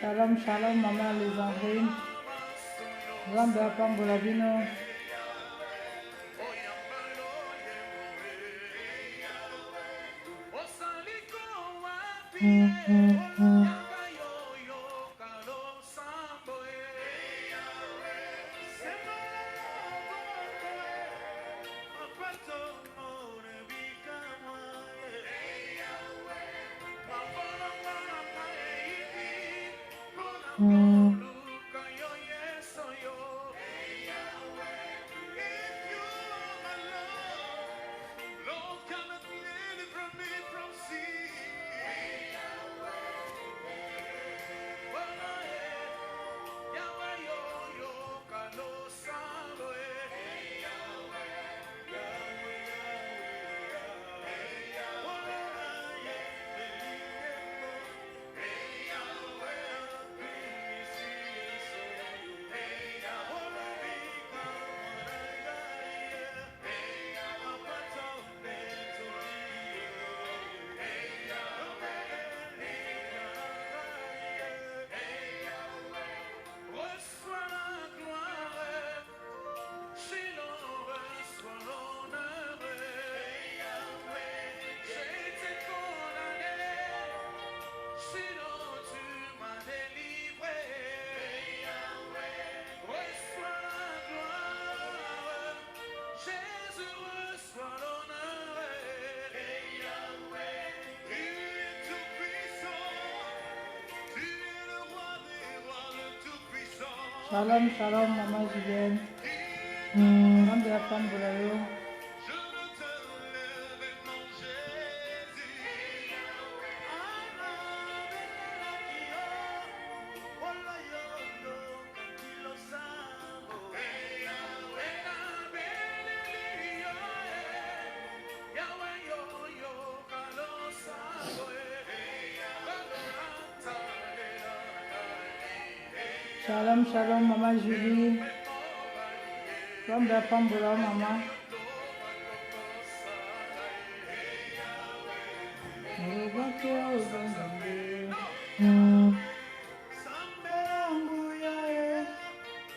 Shalom, shalom, maman Lisandrine. Rambe Apambola Bino. Shalom, shalom, maman Julienne. Rambe Apambola yo. Shalom, shalom, maman Julie. Rambe Apambola, maman.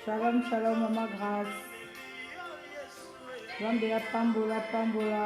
Shalom, shalom, maman Grace. Rambe Apambola, Pambola.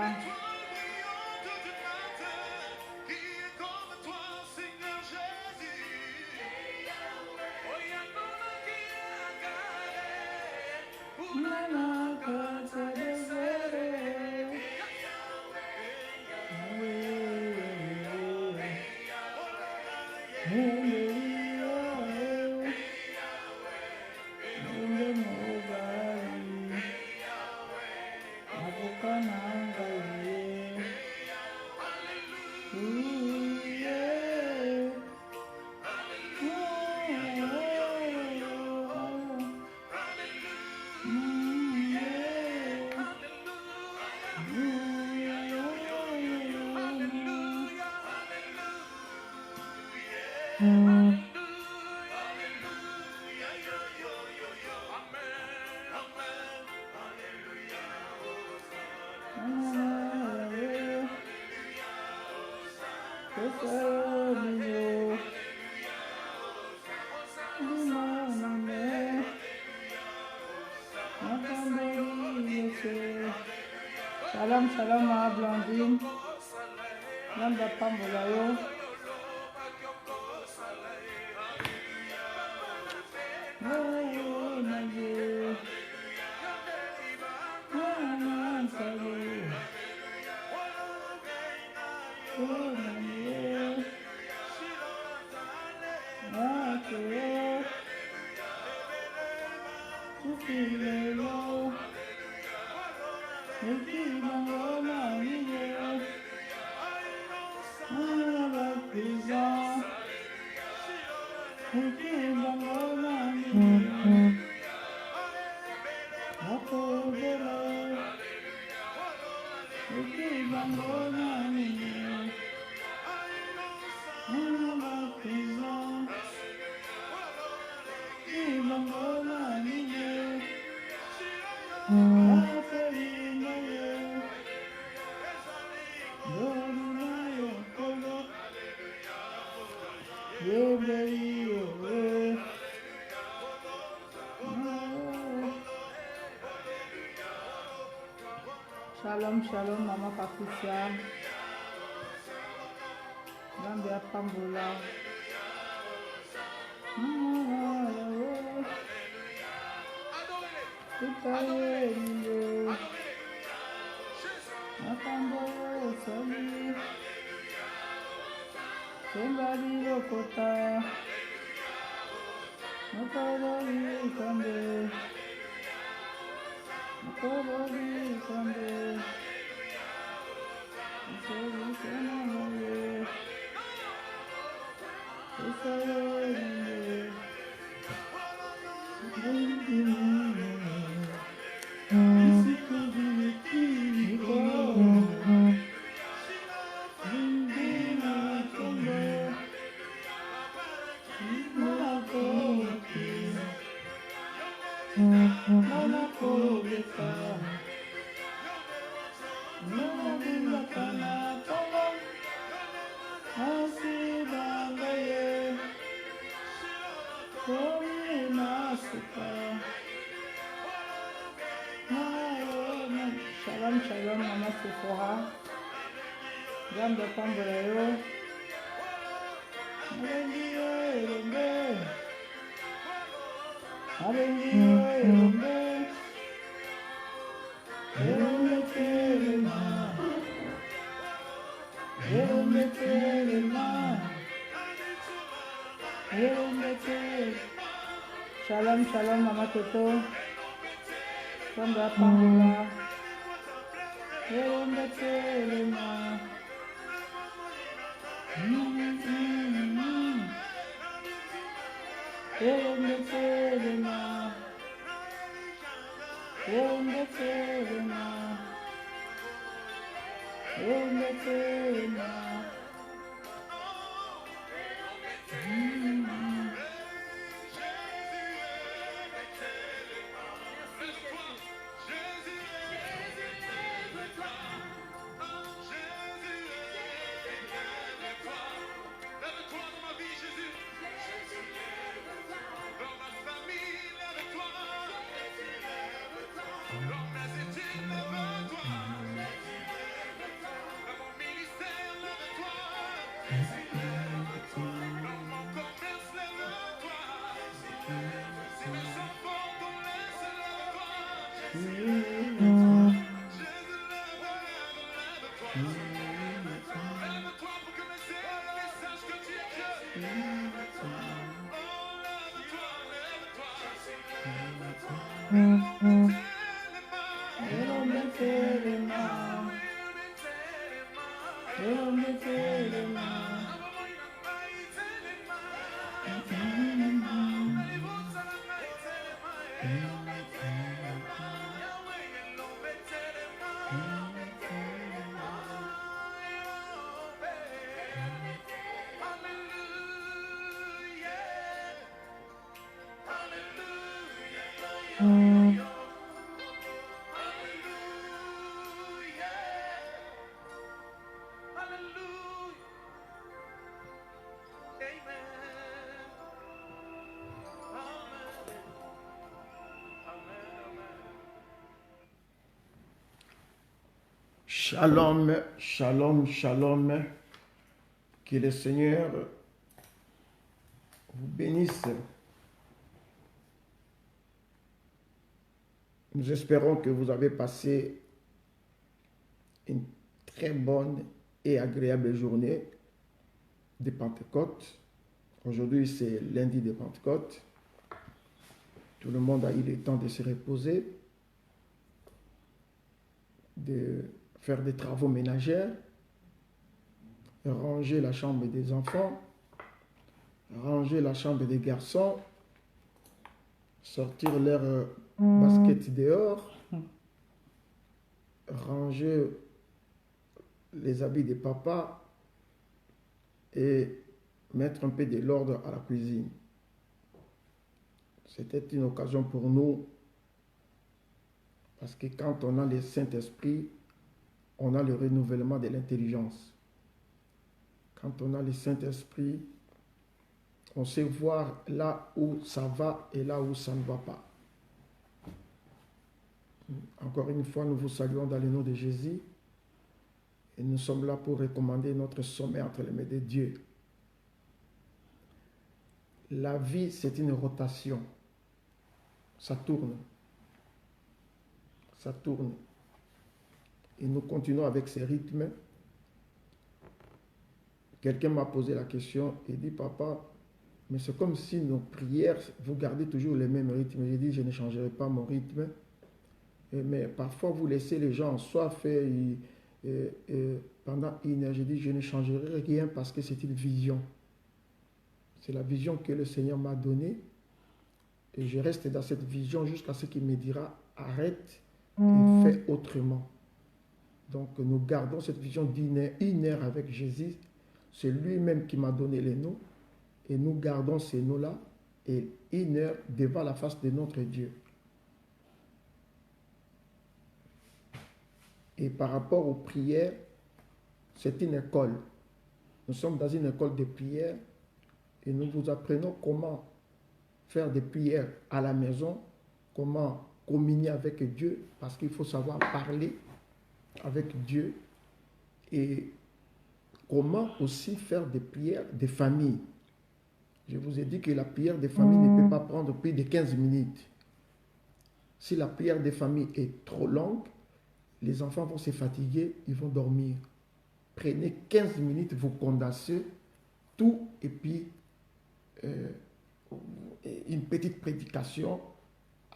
Shalom, shalom, ma Blandine. Rambe Apambola yo. Shalom, shalom, Maman Patricia. Zambia Pambola. Somebody Lokota. Nobody Sunday. Nobody Sunday. Shalom, shalom, Maman Sephora. Zambia Pambola yo. Shalom, shalom, Mama Toto. Zambia Pambola. Shalom, shalom, shalom. Que le Seigneur vous bénisse. Nous espérons que vous avez passé une très bonne et agréable journée de Pentecôte. Aujourd'hui, c'est lundi de Pentecôte. Tout le monde a eu le temps de se reposer, de faire des travaux ménagers, ranger la chambre des enfants, ranger la chambre des garçons, sortir leur basket dehors, ranger les habits de papa et mettre un peu de l'ordre à la cuisine. C'était une occasion pour nous parce que quand on a le Saint-Esprit, on a le renouvellement de l'intelligence. Quand on a le Saint-Esprit, on sait voir là où ça va et là où ça ne va pas. Encore une fois, nous vous saluons dans le nom de Jésus. Et nous sommes là pour recommander notre sommet entre les mains de Dieu. La vie, c'est une rotation. Ça tourne. Ça tourne. Et nous continuons avec ces rythmes. Quelqu'un m'a posé la question et dit, papa, mais c'est comme si nos prières, vous gardez toujours les mêmes rythmes. J'ai dit, je ne changerai pas mon rythme. Mais parfois, vous laissez les gens en soif pendant une heure. J'ai dit, je ne changerai rien parce que c'est une vision. C'est la vision que le Seigneur m'a donnée. Et je reste dans cette vision jusqu'à ce qu'il me dira, arrête et fais autrement. Donc, nous gardons cette vision une heure avec Jésus. C'est lui-même qui m'a donné les noms. Et nous gardons ces noms-là et une heure devant la face de notre Dieu. Et par rapport aux prières, c'est une école. Nous sommes dans une école de prière et nous vous apprenons comment faire des prières à la maison, comment communier avec Dieu, parce qu'il faut savoir parler avec Dieu et comment aussi faire des prières de famille. Je vous ai dit que la prière de famille ne peut pas prendre plus de 15 minutes. Si la prière de famille est trop longue, les enfants vont se fatiguer, ils vont dormir. Prenez 15 minutes, vous condensez tout et puis une petite prédication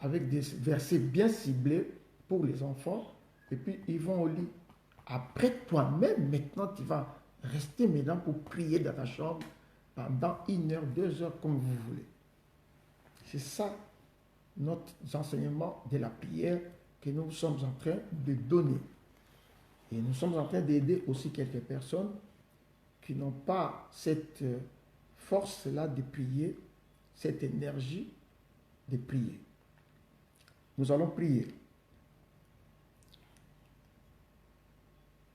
avec des versets bien ciblés pour les enfants et puis ils vont au lit. Après toi-même, maintenant, tu vas rester maintenant pour prier dans ta chambre pendant 1 heure, 2 heures, comme vous voulez. C'est ça notre enseignement de la prière que nous sommes en train de donner. Et nous sommes en train d'aider aussi quelques personnes qui n'ont pas cette force-là de prier, cette énergie de prier. Nous allons prier.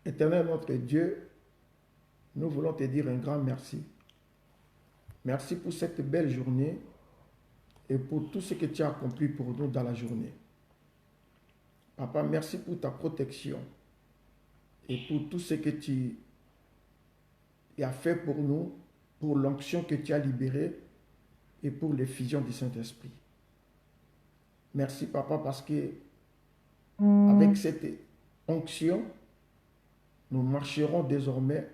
Éternel notre Dieu, nous voulons te dire un grand merci. Merci pour cette belle journée et pour tout ce que tu as accompli pour nous dans la journée. Papa, merci pour ta protection et pour tout ce que tu as fait pour nous, pour l'onction que tu as libérée et pour l'effusion du Saint-Esprit. Merci, Papa, parce que avec cette onction, nous marcherons désormais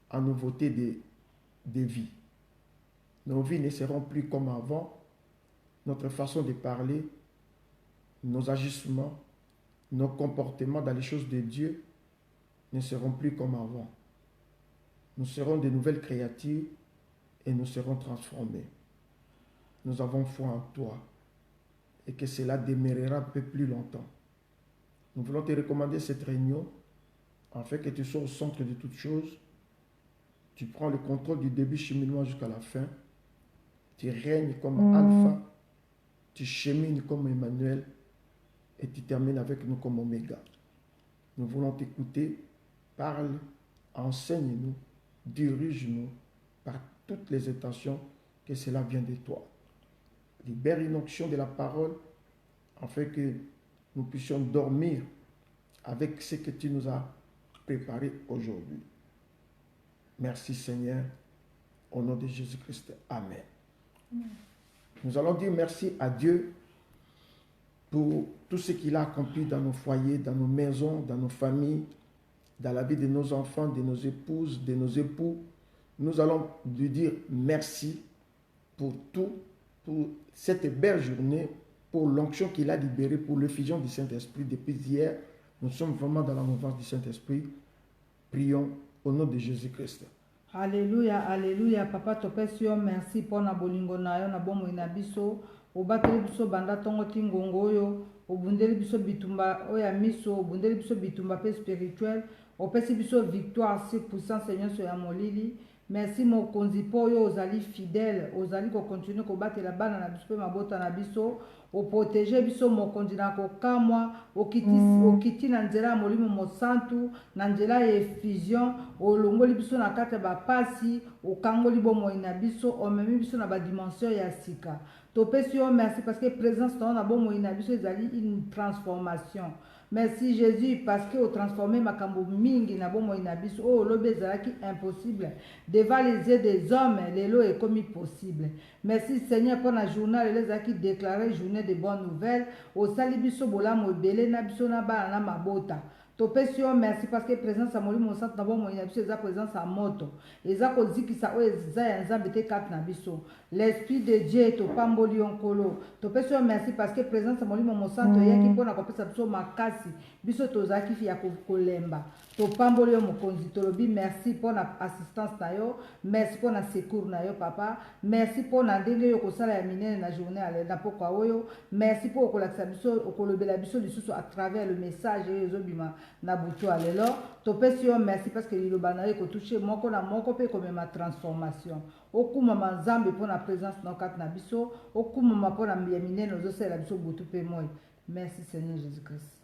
en nouveauté de vie. Nos vies ne seront plus comme avant. Notre façon de parler, nos agissements, nos comportements dans les choses de Dieu ne seront plus comme avant. Nous serons de nouvelles créatures et nous serons transformés. Nous avons foi en toi et que cela demeurera un peu plus longtemps. Nous voulons te recommander cette réunion afin que tu sois au centre de toutes choses. Tu prends le contrôle du début cheminement jusqu'à la fin. Tu règnes comme Alpha, tu chemines comme Emmanuel et tu termines avec nous comme Oméga. Nous voulons t'écouter. Parle, enseigne-nous, dirige-nous par toutes les intentions que cela vient de toi. Libère une onction de la parole afin que nous puissions dormir avec ce que tu nous as préparé aujourd'hui. Merci Seigneur, au nom de Jésus-Christ. Amen. Nous allons dire merci à Dieu pour tout ce qu'il a accompli dans nos foyers, dans nos maisons, dans nos familles, dans la vie de nos enfants, de nos épouses, de nos époux. Nous allons lui dire merci pour tout, pour cette belle journée, pour l'onction qu'il a libérée, pour l'effusion du Saint-Esprit depuis hier. Nous sommes vraiment dans la mouvance du Saint-Esprit. Prions au nom de Jésus-Christ. Alléluia, alléluia. Papa, topesi yo merci pour na bolingo na yo na bomoi na biso. Obateli biso banda tongo tingongo oyo. Obundeli biso bitumba oya miso. Obundeli biso bitumba pe spirituel. Opesi biso victoire sur puissance Seigneur sur ya molili. Merci mokonzi po yo ozali fidèle, ozali ko continuer ko batela bana na biso pe mabota na biso, o protéger biso mokonzi na kokamwa, okiti na nzela ya molimo mosantu, na nzela ya effusion, olongoli biso na kati ya bapasi, okangoli bomoi na biso, omemi biso na badimension ya sika. Topesi yo merci parce que présence na bomoi na biso ezali une transformation. Merci Jésus parce que au transformé makambo mingi na bomoi na biso o lobe ezalaki impossible devant les yeux des hommes lelo est commis possible. Merci Seigneur pour la journée les ezalaki déclaré journée de bonnes nouvelles au sali biso bolamu ebele na biso na bana na mabota. Topesi yo merci parce que présence ya molimo mosantu na bomoi na biso eza présence ya moto eza kozikisa oyo eza ya nzambe te kati na biso. L'esprit de Dieu topamboli yo nkolo. Topesi yo merci parce que présence ya molimo mosantu eyaki mpona kopesa biso makasi biso tozalaki fi ya kolemba. Topamboli yo mokonzi tolobi merci mpona assistance na yo, merci mpona secours na yo papa, merci mpona ndenge yo kosala ya minene na journée na pokwa oyo, merci mpo okolakisa biso okolobela biso lisusu à travers le message oyo ezobima na butu alelo. Topesi yo merci parce que liloba na yo ekotouche moko na moko mpe ekomema transformation. Okumama nzambe mpona présence na kati na biso, okumama mpona ya minene ozosalela biso butu mpe moi. Merci Seigneur Jésus-Christ.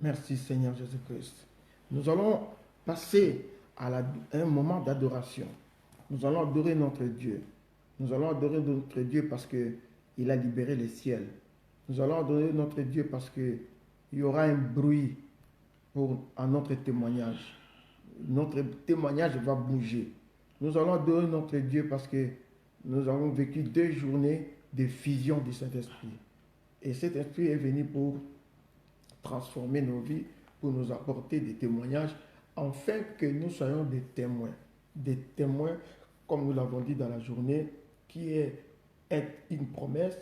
Merci Seigneur Jésus-Christ. Nous allons passer à un moment d'adoration. Nous allons adorer notre Dieu. Nous allons adorer notre Dieu parce qu'il a libéré les ciels. Nous allons adorer notre Dieu parce qu'il y aura un bruit à notre témoignage. Notre témoignage va bouger. Nous allons adorer notre Dieu parce que nous avons vécu 2 journées de fusion du Saint-Esprit. Et cet esprit est venu pour transformer nos vies, pour nous apporter des témoignages, afin que nous soyons des témoins, comme nous l'avons dit dans la journée, qui est une promesse,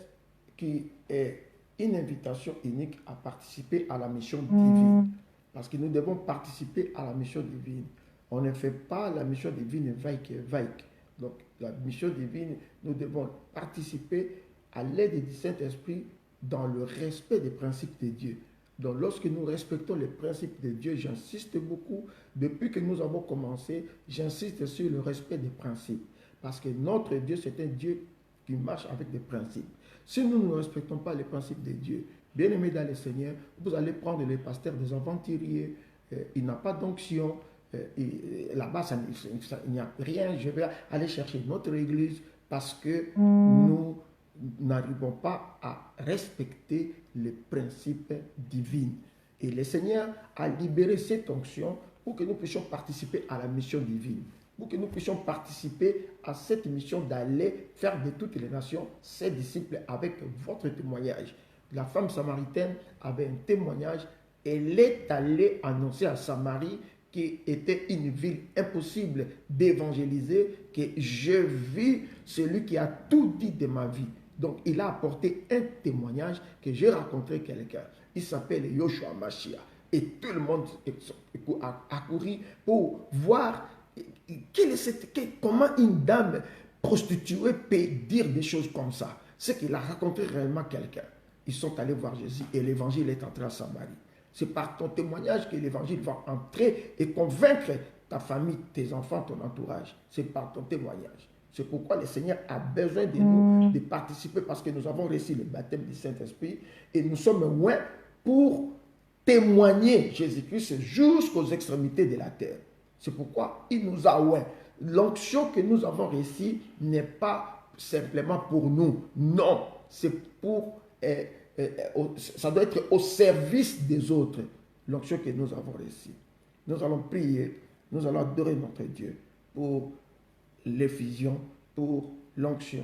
qui est une invitation unique à participer à la mission divine. Parce que nous devons participer à la mission divine. On ne fait pas la mission divine vague. Donc la mission divine, nous devons participer à l'aide du Saint-Esprit dans le respect des principes de Dieu. Donc lorsque nous respectons les principes de Dieu, j'insiste beaucoup, depuis que nous avons commencé, j'insiste sur le respect des principes. Parce que notre Dieu, c'est un Dieu qui marche avec des principes. Si nous ne respectons pas les principes de Dieu, bien aimés dans le Seigneur, vous allez prendre les pasteurs des aventuriers, il n'a pas d'onction, là-bas il n'y a rien, je vais aller chercher notre église parce que nous n'arrivons pas à respecter les principes divins. Et le Seigneur a libéré cette onction pour que nous puissions participer à la mission divine, pour que nous puissions participer à cette mission d'aller faire de toutes les nations ses disciples avec votre témoignage. La femme samaritaine avait un témoignage, elle est allée annoncer à Samarie qui était une ville impossible d'évangéliser, que je vis celui qui a tout dit de ma vie. Donc, il a apporté un témoignage que j'ai rencontré quelqu'un. Il s'appelle Yoshua Mashiach. Et tout le monde a couru pour voir comment une dame prostituée peut dire des choses comme ça. C'est qu'il a rencontré réellement quelqu'un. Ils sont allés voir Jésus et l'évangile est entré à Samarie. C'est par ton témoignage que l'évangile va entrer et convaincre ta famille, tes enfants, ton entourage. C'est par ton témoignage. C'est pourquoi le Seigneur a besoin de nous de participer parce que nous avons reçu le baptême du Saint-Esprit et nous sommes loin pour témoigner Jésus-Christ jusqu'aux extrémités de la terre. C'est pourquoi il nous a oint. L'onction que nous avons reçue n'est pas simplement pour nous. Non, c'est pour... ça doit être au service des autres. L'onction que nous avons reçue. Nous allons prier, nous allons adorer notre Dieu pour l'effusion, pour l'onction,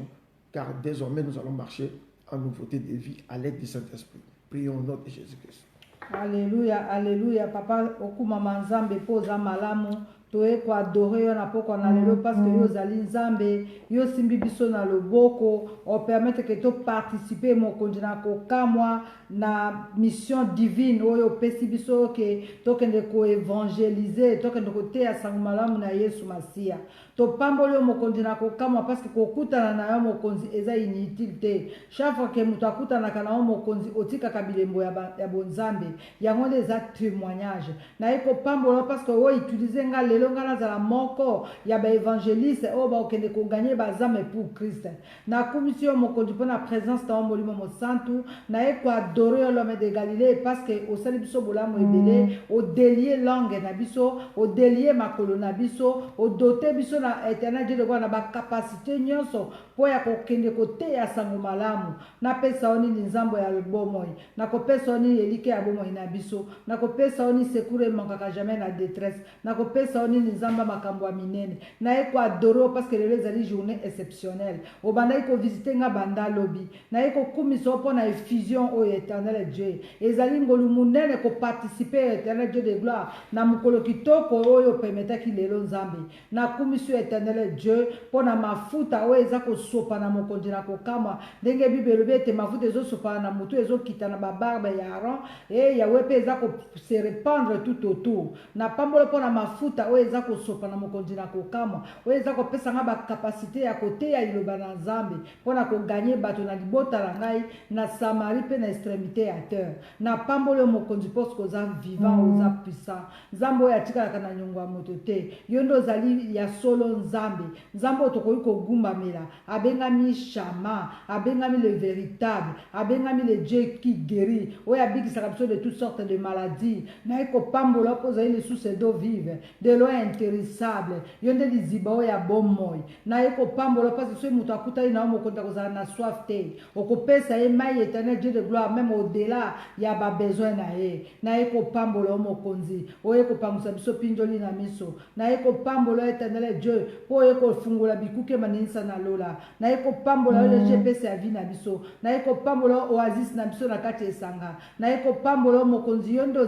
car désormais nous allons marcher en nouveauté de vie à l'aide du Saint-Esprit. Prions au nom de Jésus-Christ. Alléluia, alléluia. Papa, okuma manzambe poza malamu. Toye kwa adore yo na poko na lelo parce que yo zali nzambe, yo simbi biso na loboko, o permettre que to participer mo konjina ko kamwa na mission divine oyo pesi biso ke to kende ko évangéliser, to kende ko te asangu malamu na Yesu Masia. To pambolo mo konjina ko kamwa parce que ko kutana na yo mo konzi eza inutile te. Chaque fois que mutu akutana kana mo konzi otika kabilembo ya bonzambe, yango eza témoignage. Na eko pambolo parce que o utiliser nga lelo lelo nga nazala moko ya baévangéliste oyo bakokende koganye bazame pour Christ. Nakumisi yo mokonzi mpo na présence na yo molimo mosantu, naye koadore yo l'homme de Galilée parce que osali biso bolamu ebele, odelie langue na biso, odelie makolo na biso, odote biso na éternel Dieu de gloire na bakapasité nyonso mpo ya kokende koteya sango malamu. Napesa yo nini nzambo ya bomoi, nakopesa yo nini elike ya bomoi na biso, nakopesa yo nini secours emakaka jamais na détresse, nakopesa yo nini nzambe makambo ya minene. Naye koadore yo parce que lelo ezali journée exceptionnelle, obandaki kovisite nga banda lobi, naye kokumisa yo mpo na effusion oyo éternel Dieu ezali ngolu munene koparticipe éternel Dieu de gloire na mokolo kitoko oyo permetaki lelo nzambe. Nakumisi yo éternel Dieu mpo na mafuta oyo eza kosopa na mokonzi na kokama, ndenge Bible elobi ete mafuta ezosopana na motu ezokita na babarbe ya Aaron, e yawe mpe eza se répandre tout autour. Na pambolo mpo na mafuta oyo eza kosopa na mokonzi na kokama, oyo eza kopesa nga bakapasité ya koteya liloba na nzambe mpo na koganye bato na libota na ngai na Samarie mpe na extrémité ya terre. Na pambolo yo mokonzi mposke oza vivant, oza puissant, nzambe oyo atikalaka na nyongo ya moto te. Yo nde ozali ya solo nzambe, nzambe oyo tokoki kogumbamela, abengami Shama, abengami le véritable, abengami le Dieu qui guérit, oyo abikisaka biso de toutes sortes de maladies. Naye kopambola mpo ozali lisusu d'eau vive, de l'eau intérissable, yo nde liziba oyo ya bomoi. Naye kopambola mpasi soki moto akutani na yo mokonzi akozala na soif te, okopesa ye mai éternel Dieu de gloire même au-delà ya babesoin na ye. Naye kopambola yo mokonzi oye kopangwisa biso pinjoli na miso, naye kopambola éternel Dieu mpo oye kofungola bikuke maninisa na lola, naye kopambola yo le GPS ya vie na biso, naye kopambola oasis na biso na kati esanga, naye kopambola yo mokonzi yo nde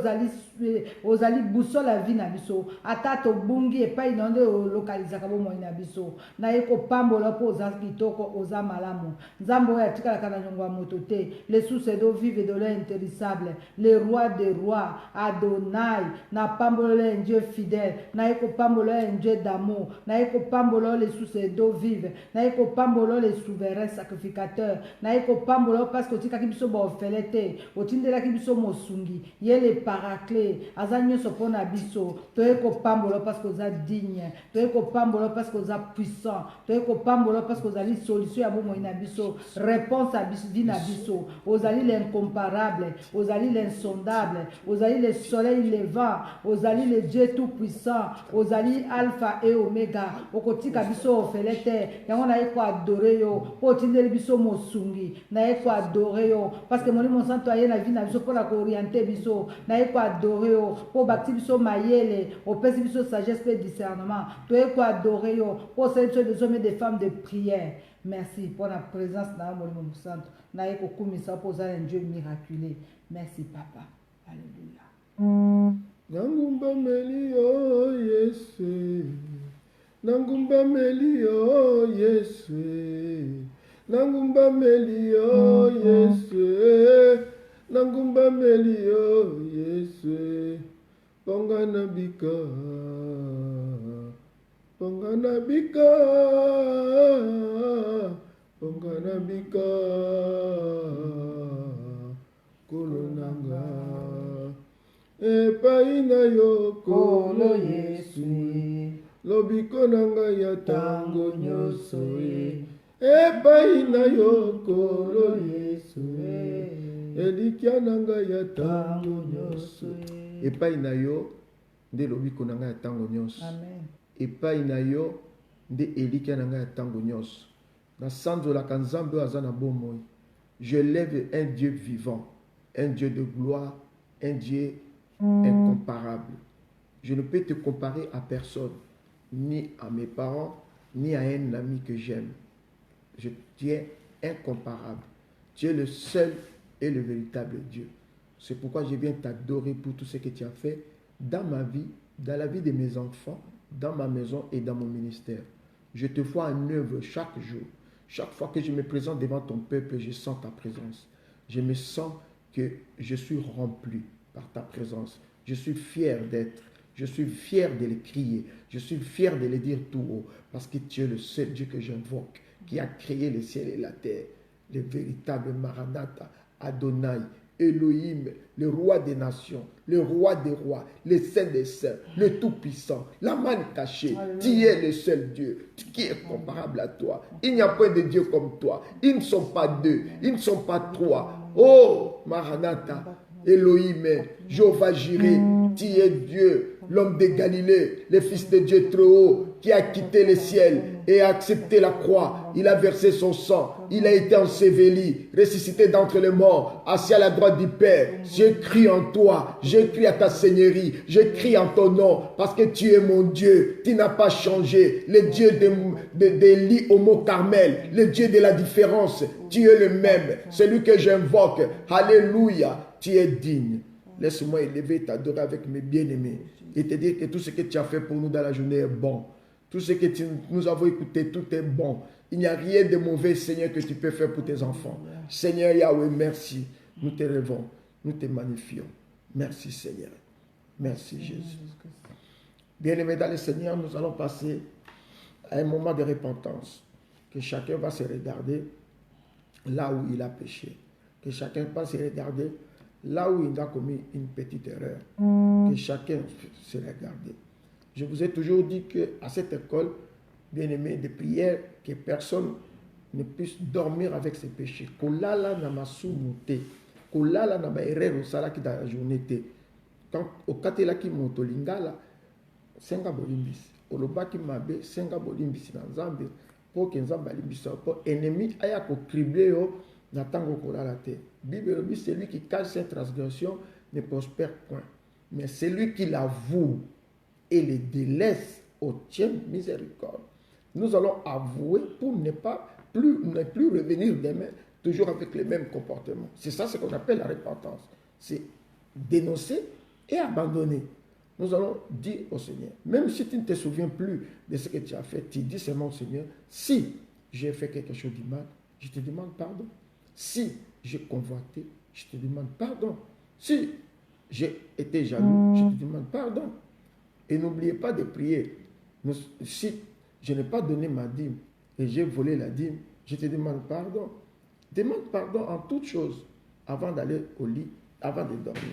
ozali boussole ya vie na biso, ata tobungi epai na yo nde olokalizaka bomoi na biso. Naye kopambola mpo oza kitoko, oza malamu, nzambe oyo atikalaka na nyongo ya moto te, les sources d'eau vive et de l'eau intérissable, le roi des rois, Adonai. Na pambolo un Dieu fidèle, naye kopambola un Dieu d'amour, naye kopambola les sources d'eau vive, naye kopambola les souverains sacrificateurs, naye kopambola parce que otikaki biso baofele te, otindelaki biso mosungi ye le paraclet aza nyonso mpo na biso. Toye kopambola parce que oza digne, toye kopambola parce que oza puissant, toye kopambola parce que ozali solution ya bomoi na biso, réponse à vie na biso, ozali l'incomparable, ozali l'insondable, ozali le soleil levant, ozali le Dieu tout puissant, ozali alpha et oméga, okotika biso ofele te. Yango naye ko adore yo po otindeli biso mosungi, naye ko adore yo parce que molimo santo aye na vie na biso mpona kooriente biso, naye ko adore yo po bakti biso mayele, opesi biso sagesse pe discernement, toye ko adore yo po osali biso des hommes et des femmes de prière. Merci pour la présence dans le molimo santo, naye kokumisa po ozali un Dieu miraculé. Merci papa, alléluia. Nangumba melio Yesu, nangumba melio Yesu, nangumba melio Yesu, nangumba melio Yesu, pongana bika, pongana bika, pongana bika, kolonanga. Epai na yo kolo Yesu, lobiko na ngai ya tango nyonso. Epai na yo kolo Yesu, elikya na ngai ya tango nyonso. Epai na yo nde lobiko na ngai ya tango nyonso. Epai na yo nde elikya na ngai ya tango nyonso. Nasanzolaka nzambe oyo aza na bomoi. Je lève un Dieu vivant, un Dieu de gloire, un Dieu incomparable. Je ne peux te comparer à personne, ni à mes parents, ni à un ami que j'aime. Tu es incomparable. Tu es le seul et le véritable Dieu. C'est pourquoi je viens t'adorer pour tout ce que tu as fait dans ma vie, dans la vie de mes enfants, dans ma maison et dans mon ministère. Je te vois en œuvre chaque jour. Chaque fois que je me présente devant ton peuple, je sens ta présence. Je me sens que je suis rempli par ta présence. Je suis fier d'être. Je suis fier de les crier. Je suis fier de les dire tout haut. Parce que tu es le seul Dieu que j'invoque, qui a créé le ciel et la terre. Le véritable Maranatha, Adonai, Elohim, le roi des nations, le roi des rois, le saint des saints, le tout-puissant, la manne cachée. Tu es le seul Dieu qui est comparable à toi. Il n'y a point de Dieu comme toi. Ils ne sont pas deux, ils ne sont pas trois. Oh, Maranatha, Elohim, Jéhovah Jireh, tu es Dieu, l'homme de Galilée, le fils de Dieu très haut, qui a quitté le ciel et a accepté la croix. Il a versé son sang, il a été enseveli, ressuscité d'entre les morts, assis à la droite du Père. Je crie en toi, je crie à ta seigneurie, je crie en ton nom, parce que tu es mon Dieu, tu n'as pas changé, le Dieu d'Élie au mont Carmel, le Dieu de la différence, tu es le même, celui que j'invoque. Alléluia, tu es digne. Laisse-moi élever et t'adorer avec mes bien-aimés et te dire que tout ce que tu as fait pour nous dans la journée est bon. Tout ce que nous avons écouté, tout est bon. Il n'y a rien de mauvais, Seigneur, que tu peux faire pour tes enfants. Seigneur Yahweh, merci. Nous te rêvons, nous te magnifions. Merci, Seigneur. Merci, Jésus. Bien-aimés dans le Seigneur, nous allons passer à un moment de repentance. Que chacun va se regarder là où il a péché. Que chacun va se regarder là où il a commis une petite erreur. Que chacun se regarde. Je vous ai toujours dit qu'à cette école, bien aimé, de prière, que personne ne puisse dormir avec ses péchés. Kolala namasu mute. Kolala nama erreur osala ki da journée te. Quand au katela ki moto lingala, senga bolimbis. Oloba ki mabe, senga bolimbis na nzambe. Po ke nzambe alimbisa po ennemi aya ko cribler yo na tango kolala te. Bible dit celui qui cache ses transgressions ne prospère point. Mais celui qui l'avoue et les délaisse obtient miséricorde. Nous allons avouer pour ne plus revenir demain, toujours avec les mêmes comportements. C'est ça ce qu'on appelle la repentance. C'est dénoncer et abandonner. Nous allons dire au Seigneur, même si tu ne te souviens plus de ce que tu as fait, tu dis seulement au Seigneur, si j'ai fait quelque chose de mal, je te demande pardon. Si j'ai convoité, je te demande pardon. Si j'ai été jaloux, je te demande pardon. Et n'oubliez pas de prier. Si je n'ai pas donné ma dîme et j'ai volé la dîme, je te demande pardon. Demande pardon en toutes choses avant d'aller au lit, avant de dormir.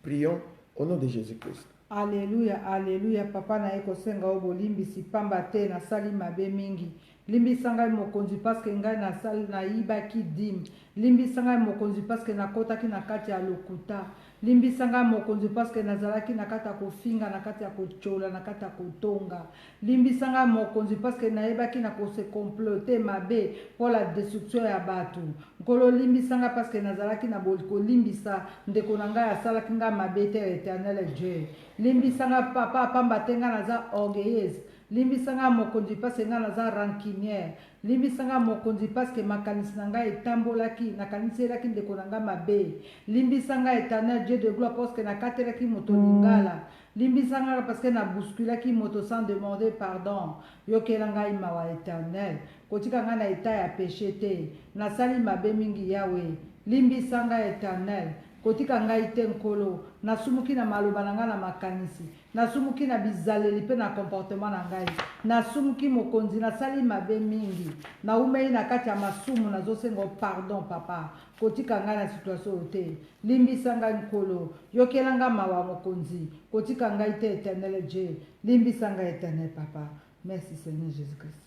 Prions au nom de Jésus-Christ. Alléluia, alléluia. Papa na eko senga obo limbisi pamba te na sali mabe mingi. Limbisa ngai mokonzi paske ngai na sali na ibaki dim. Limbisa ngai mokonzi paske na kotaki na kati ya lokuta. Limbisa ngai mokonzi paske nazalaki na kati ya kofinga, na kati ya kochola, na kati ya kotonga. Limbisa ngai mokonzi paske nayebaki na kose comploter mabe pour la destruction ya bato. Nkolo limbisa ngai paske nazalaki na boliko limbisa ndeko na ngai asalaki ngai mabe te éternel Dieu. Limbisa ngai papa pamba te ngai naza orgueilleuse. Limbisa ngai mokonzi paske ngai naza rancunière. Limbisa ngai mokonzi paske makanisi na ngai etambolaki, nakaniselaki ndeko na ngai mabe. Limbisa ngai éternel Dieu de gloire paske nakatelaki moto lingala. Limbisa ngai paske na bousculaki moto sans demander pardon. Yokela ngai mawa éternel. Kotika ngai na eta ya péché te. Nasali mabe mingi Yahweh. Limbisa ngai éternel. Kotika ngai te nkolo. Nasumuki na maloba na ngai na makanisi. Nasumuki na bizaleli pe na comportement na ngai. Nasumuki mokonzi nasali mabe mingi. Na umei na kati ya masumu nazosengo pardon papa. Kotika ngai na situation te. Limbisa ngai nkolo. Yokela ngai mawa mokonzi. Kotika ngai te éternel Dieu. Limbisa ngai éternel papa. Merci Seigneur Jésus-Christ.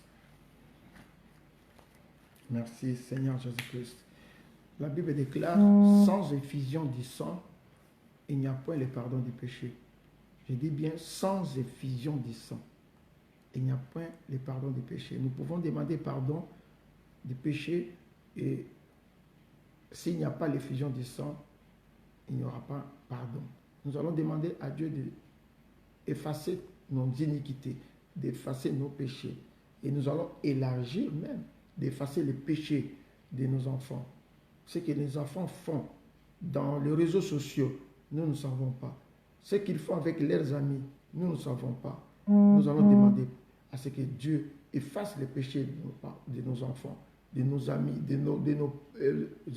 Merci Seigneur Jésus-Christ. La Bible déclare, sans effusion du sang, il n'y a point le pardon du péché. Je dis bien, sans effusion du sang, il n'y a point le pardon du péché. Nous pouvons demander pardon du péché et s'il n'y a pas l'effusion du sang, il n'y aura pas pardon. Nous allons demander à Dieu d'effacer nos iniquités, d'effacer nos péchés. Et nous allons élargir même, d'effacer les péchés de nos enfants. Ce que les enfants font dans les réseaux sociaux, nous ne savons pas. Ce qu'ils font avec leurs amis, nous ne savons pas. Nous allons demander à ce que Dieu efface les péchés de nos enfants, de nos amis, de nos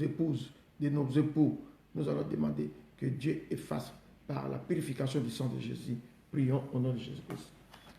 épouses, de nos époux. Nous allons demander que Dieu efface par la purification du sang de Jésus. Prions au nom de Jésus-Christ.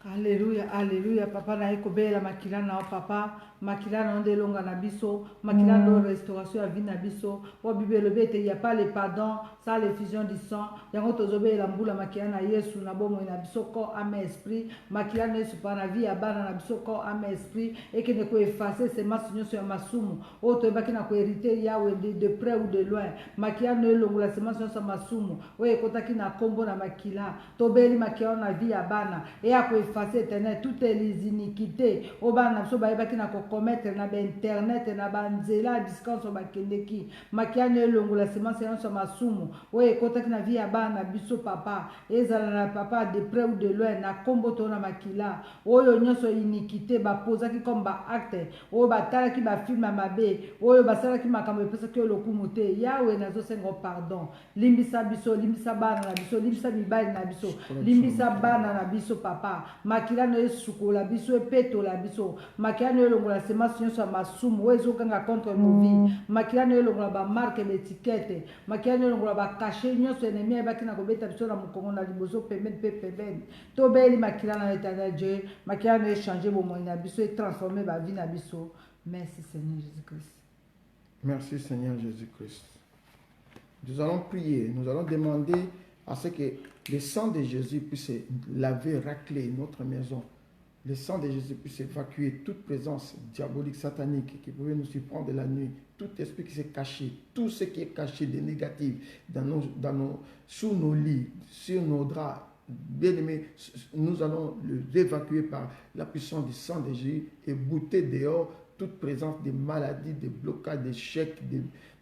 Alléluia, alléluia, papa na ekobela makila na papa makila na onde longa na biso, makila na restauration ya vie na biso. O Bible bete, il y a pas le pardon sans l'effusion du sang. Yango tozobe la mbula makila na Yesu na bomo na biso corps âme esprit, makila na Yesu pa na vie ya bana na biso corps âme esprit, et que ne ko effacer ces massinyo sur masumu. O to baki na ko hériter Yahweh de près ou de loin. Makila na longola ces massinyo sur masumu. O ekotaki na kombo na makila. Tobeli makila na vie ya bana et à ko effacer éternel toutes les iniquités. O bana na biso ba baki na ko commettre na ba internet na ba nzela discours ba kendeki. Makila na longola ces massinyo sur masumu. O ekotaki na vie ya bana biso papa. Ezala na papa de près ou de loin na kombo to na makila. Oyo nyonso iniquité ba posaki comme ba acte. Oyo ba talaki ba film mabe. Oyo ba salaki makambo epesa ke lokumu te. Yahweh nazo sengo pardon. Limbisa biso, limbisa bana na biso, limbisa mibali na biso, limbisa bana na biso papa. Makila no esukola biso epeto la biso. Makila no elongola semence nyonso ya masumu. Oyo kanga contre nos vies. Makila no elongola ba marque l'étiquette. Makila no elongola ba caché nyonso ennemi ebaki na kobeta biso na mukongo na liboso pembeni pe pembeni. Tobeli makila na éternel Dieu. Makila no échanger bomoi na biso et transformer ba vie na biso. Merci Seigneur Jésus-Christ. Merci Seigneur Jésus-Christ. Nous allons prier, nous allons demander à ce que le sang de Jésus puisse laver, racler notre maison. Le sang de Jésus puisse évacuer toute présence diabolique, satanique qui pouvait nous surprendre de la nuit. Tout esprit qui s'est caché, tout ce qui est caché de négatif sous nos lits, sur nos draps. Bien-aimés, nous allons l'évacuer par la puissance du sang de Jésus et bouter dehors toute présence de maladies, de blocages, d'échecs,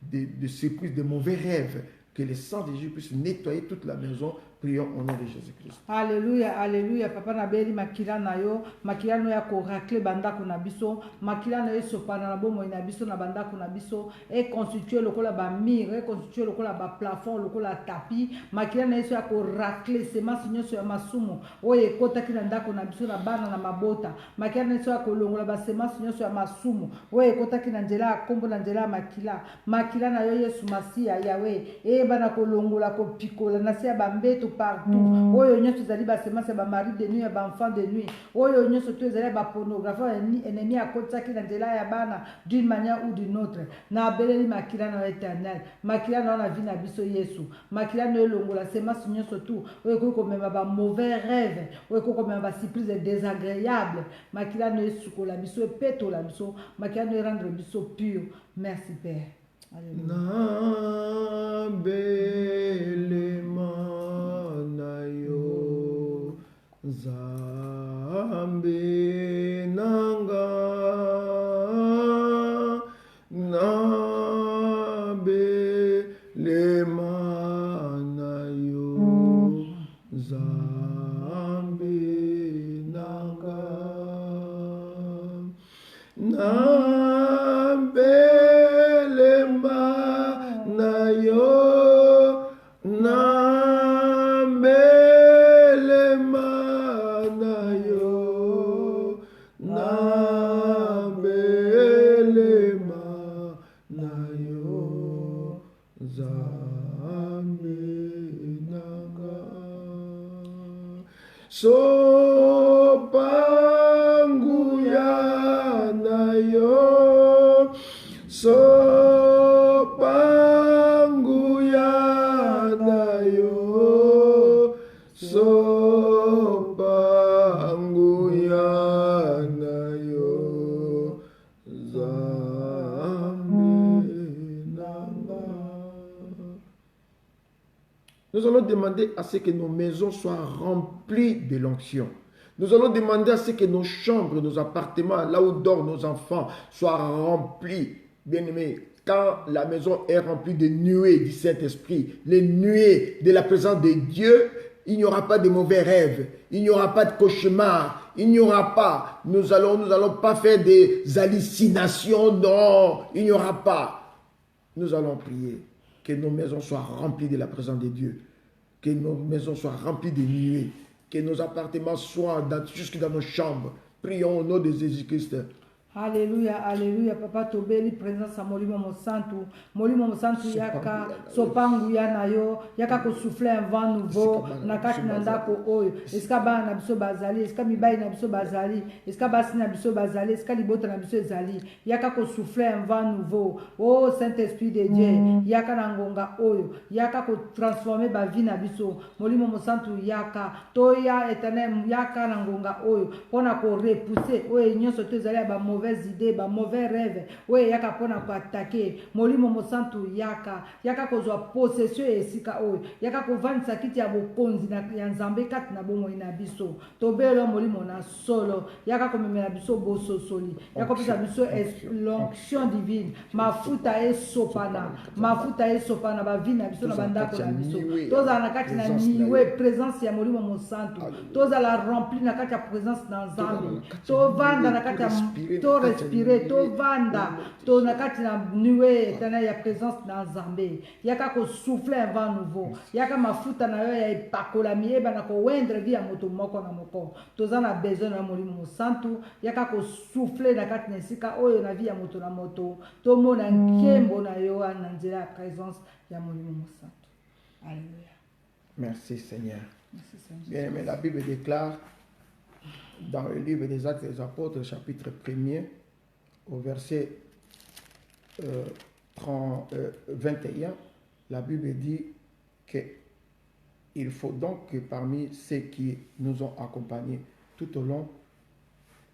de secousses, de mauvais rêves. Que le sang de Jésus puisse nettoyer toute la maison. Prions au nom de Jésus-Christ. Alléluia, alléluia. Papa na beli makila na yo, makila no ya ko racler bandako na biso, makila na yo sopana na bomo na biso na bandako na biso, et constituer lokola ba mur, et constituer lokola ba plafond, lokola tapis, makila na yo ya ko racler semence nyonso ya masumu, oye kota ki na ndako na biso na bana na mabota, makila na yo ya ko longola ba semence nyonso ya masumu, oye kota ki na nzela kombo na nzela makila, makila na yo Yesu Masia Yahweh, e bana ko longola ko pikola na sia ba mbeto partout. Oyo nyonso zali ba semence ba mari de nuit ba enfant de nuit. Oyo nyonso tu zali ba pornographie ennemi akotaki na nzela ya bana d'une manière ou d'une autre. Na beleli makila na éternel. Makila na vie na biso Yesu. Makila na longola semence nyonso tu. Oyo ko mema ba mauvais rêve. Oyo ko mema ba surprise désagréable. Makila na sukola biso peto la biso. Makila na rendre biso pur. Merci Père. Alléluia. Zambe nanga nabe le manayo Zambe nanga nabe le manayo Sopangu ya na yo, sopangu ya na yo, sopangu ya na yo, Zambe nanga. Nous allons demander à ce que nos maisons soient remplies de l'onction. Nous allons demander à ce que nos chambres, nos appartements, là où dorment nos enfants, soient remplis. Bien-aimés, quand la maison est remplie de nuées du Saint-Esprit, les nuées de la présence de Dieu, il n'y aura pas de mauvais rêves, il n'y aura pas de cauchemars, il n'y aura pas, nous allons pas faire des hallucinations, non, il n'y aura pas. Nous allons prier que nos maisons soient remplies de la présence de Dieu, que nos maisons soient remplies de nuées, que nos appartements soient jusque dans nos chambres. Prions au nom de Jésus-Christ. Alléluia, alléluia, papa tobeli présence à molimo mosantu yaka sopangu ya na yo yaka ko souffler un vent nouveau na kati na ndako oyo eska bana na biso bazali eska mibai na biso bazali eska basi na biso bazali eska libota na biso ezali yaka ko souffler un vent nouveau. Oh Saint-Esprit de Dieu yaka na ngonga oyo yaka ko transformer ba vie na biso molimo mosantu yaka toya éternel yaka na ngonga oyo pona ko repousser oyo nyonso to ezali ba mauvaise idée, ba mauvais rêve. Oui, yaka pona ko attaquer. Molimo mosantu yaka kozwa possession esika oyo. Yaka ko vanisa kiti ya bokonzi na ya Nzambe kati na bomo ina biso. Tobelo molimo na solo. Yaka ko memela biso bososoli. Yaka pesa biso l'onction divine. Mafuta esopana. Mafuta esopana ba vina biso na bandako na biso. Toza na kati na niwe présence ya molimo mosantu. Toza la rempli na kati ya présence na Nzambe. To vanda na kati ya to respirer, to vanda, to nakati na nuée éternelle ya présence dans Nzambe. Yaka ko souffler un vent nouveau. Yaka mafuta na yo ya epakolami eba na ko wendre via moto moko na moko. Toza na besoin na molimo santu. Yaka ko souffler na kati na sika oyo na via moto na moto. To mona nkembo na yo na nzela ya présence ya molimo santu. Alléluia. Merci Seigneur. Merci Seigneur. Bien aimé, la Bible déclare dans le livre des Actes des Apôtres, chapitre 1er, au verset 21, la Bible dit qu'il faut donc que parmi ceux qui nous ont accompagnés tout au long,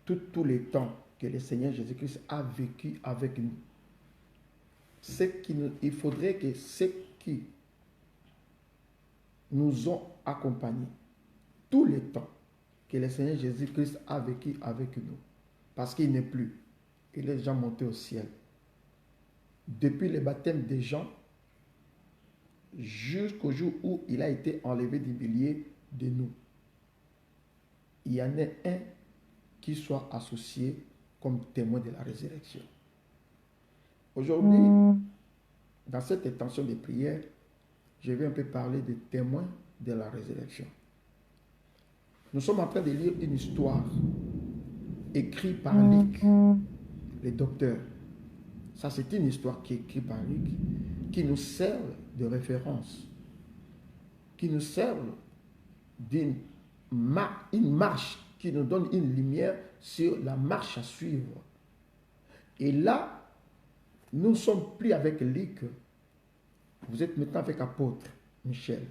tous les temps que le Seigneur Jésus-Christ a vécu avec nous, il faudrait que ceux qui nous ont accompagnés tous les temps que le Seigneur Jésus-Christ a vécu avec nous, parce qu'il n'est plus, il est déjà monté au ciel. Depuis le baptême des Jean jusqu'au jour où il a été enlevé du milieu de nous, il y en a un qui soit associé comme témoin de la résurrection. Aujourd'hui, dans cette intention de prière, je vais un peu parler des témoins de la résurrection. Nous sommes en train de lire une histoire écrite par Luc, le docteur. Ça, c'est une histoire qui est écrite par Luc, qui nous sert de référence, qui nous sert une marche, qui nous donne une lumière sur la marche à suivre. Et là, nous ne sommes plus avec Luc. Vous êtes maintenant avec apôtre Michel.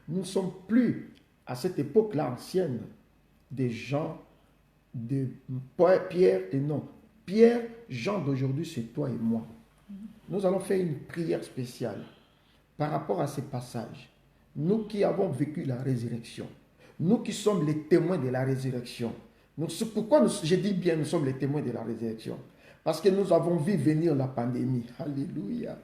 Nous ne sommes plus à cette époque-là ancienne, des gens de Pierre et non. Pierre, Jean d'aujourd'hui, c'est toi et moi. Nous allons faire une prière spéciale par rapport à ces passages. Nous qui avons vécu la résurrection, nous qui sommes les témoins de la résurrection. Pourquoi je dis bien nous sommes les témoins de la résurrection? Parce que nous avons vu venir la pandémie. Alléluia.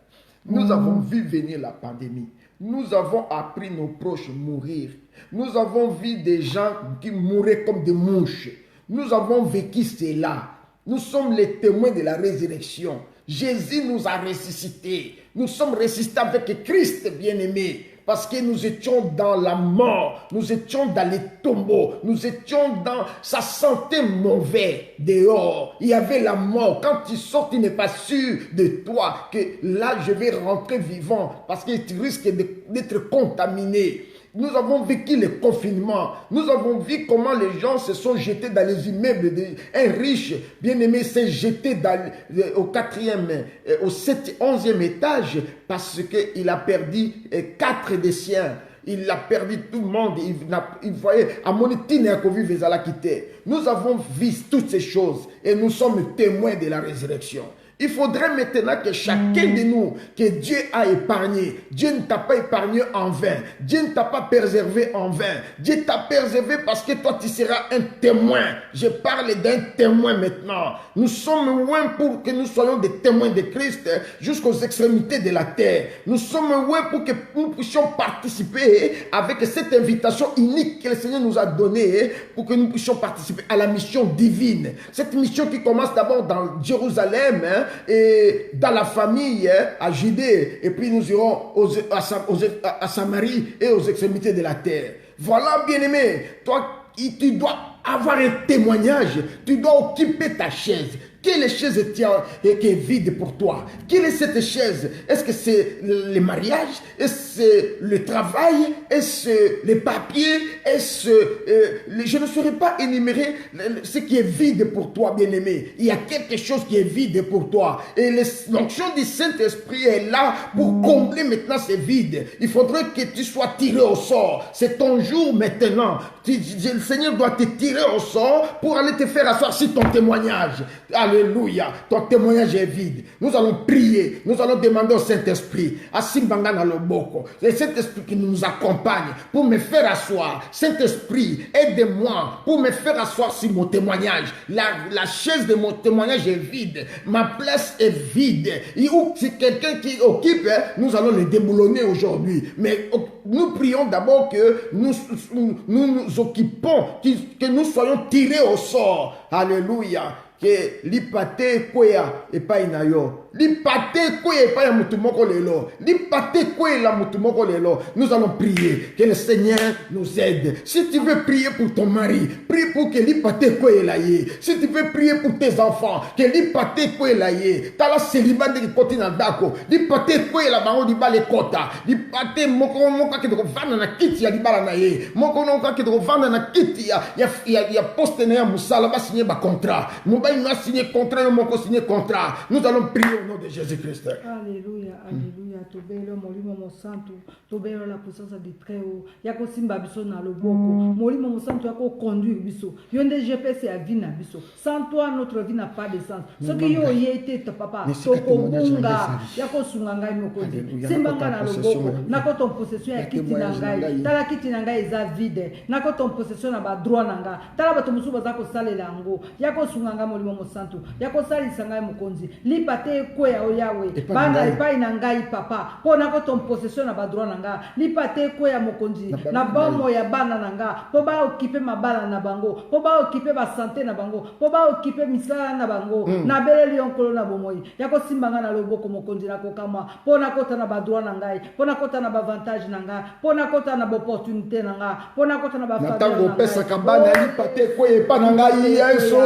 Nous avons vu venir la pandémie. Nous avons appris nos proches mourir. Nous avons vu des gens qui mouraient comme des mouches. Nous avons vécu cela. Nous sommes les témoins de la résurrection. Jésus nous a ressuscités. Nous sommes ressuscités avec Christ bien-aimé. Parce que nous étions dans la mort, nous étions dans les tombeaux, nous étions dans... Ça sentait mauvais dehors. Il y avait la mort. Quand tu sors, tu n'es pas sûr de toi que là, je vais rentrer vivant parce que tu risques d'être contaminé. Nous avons vécu le confinement. Nous avons vu comment les gens se sont jetés dans les immeubles. Un riche, bien-aimé, s'est jeté au 4e, au 11e étage parce qu'il a perdu 4 des siens. Il a perdu tout le monde. Il voyait, à Monitine et à Covid, nous avons vu toutes ces choses et nous sommes témoins de la résurrection. Il faudrait maintenant que chacun de nous, que Dieu a épargné, Dieu ne t'a pas épargné en vain, Dieu ne t'a pas préservé en vain, Dieu t'a préservé parce que toi tu seras un témoin. Je parle d'un témoin maintenant. Nous sommes loin pour que nous soyons des témoins de Christ jusqu'aux extrémités de la terre. Nous sommes loin pour que nous puissions participer avec cette invitation unique que le Seigneur nous a donnée pour que nous puissions participer à la mission divine. Cette mission qui commence d'abord dans Jérusalem, et dans la famille à Judée, et puis nous irons à Samarie et aux extrémités de la terre. Voilà, bien-aimé, toi, tu dois avoir un témoignage, tu dois occuper ta chaise, Quelle chaise qui est vide pour toi? Quelle est cette chaise? Est-ce que c'est le mariage? Est-ce que c'est le travail? Est-ce les papiers? Est-ce je ne saurais pas énumérer ce qui est vide pour toi, bien-aimé. Il y a quelque chose qui est vide pour toi. Et l'onction du Saint-Esprit est là pour combler maintenant ces vides. Il faudrait que tu sois tiré au sort. C'est ton jour maintenant. Le Seigneur doit te tirer au sort pour aller te faire asseoir sur ton témoignage. Alléluia. Ton témoignage est vide. Nous allons prier. Nous allons demander au Saint-Esprit. À Simbangana Loboko. Le Saint-Esprit qui nous accompagne pour me faire asseoir. Saint-Esprit, aide-moi pour me faire asseoir sur mon témoignage. La chaise de mon témoignage est vide. Ma place est vide. C'est quelqu'un qui occupe. Nous allons le déboulonner aujourd'hui. Mais nous prions d'abord que nous occupons, que nous soyons tirés au sort. Alléluia. Que l'ipate kwea epai na yo. L'ipate kwea epai ya mutu moko lelo. L'ipate kwea la mutu moko lelo. Nous allons prier. Que le Seigneur nous aide. Si tu veux prier pour ton mari, prie pour que l'ipate kwea la ye. Si tu veux prier pour tes enfants, que l'ipate kwea la ye. Tala célibat de koti na dako. L'ipate kwea la bango di bale kota. L'ipate moko moka ke doko vanda na kiti ya di bala na ye. Moko moka ke doko vanda na kiti ya poste na ya musala ba signer ba contrat. Il a signé contrat, il a signé contrat. Nous allons prier au nom de Jésus-Christ. Alléluia, alléluia. Tobelo molimo mo santo, tobelo la puissance du Très-Haut. Yako simba biso na loboko. Molimo mo santo yako conduire biso. Yonde GPS a vie na biso. Sans toi notre vie n'a pas de sens. Ce qui yo yete to papa, toko bunga. Yako sunganga mokozi. Simba na loboko. Nako ton possession ya kiti na ngai. Tala kiti na ngai eza vide. Nako ton possession na ba droit na nga. Tala bato musuba zako salela ngo. Yako sunganga molimo mo santo. Yako salisa ngai mokonzi. Lipate kwea o yawe. Banga epai na ngai papa. Po nako ton possession na ba droit na nga. Lipate kwea mokonzi. Na bomo ya bana na nga. Po ba okipe mabala na bango. Po ba okipe ba santé na bango. Po ba okipe misala na bango. Na beleli onkolo na bomoi. Yako simbanga na loboko mokonzi na kokama. Po nako ta na ba droit na ngai. Po nako ta na ba avantage na nga. Po nako ta na ba opportunité na nga. Po nako ta na ba faveur na ngai. Natango pesa kambana lipate kwea pa na ngai Yesu.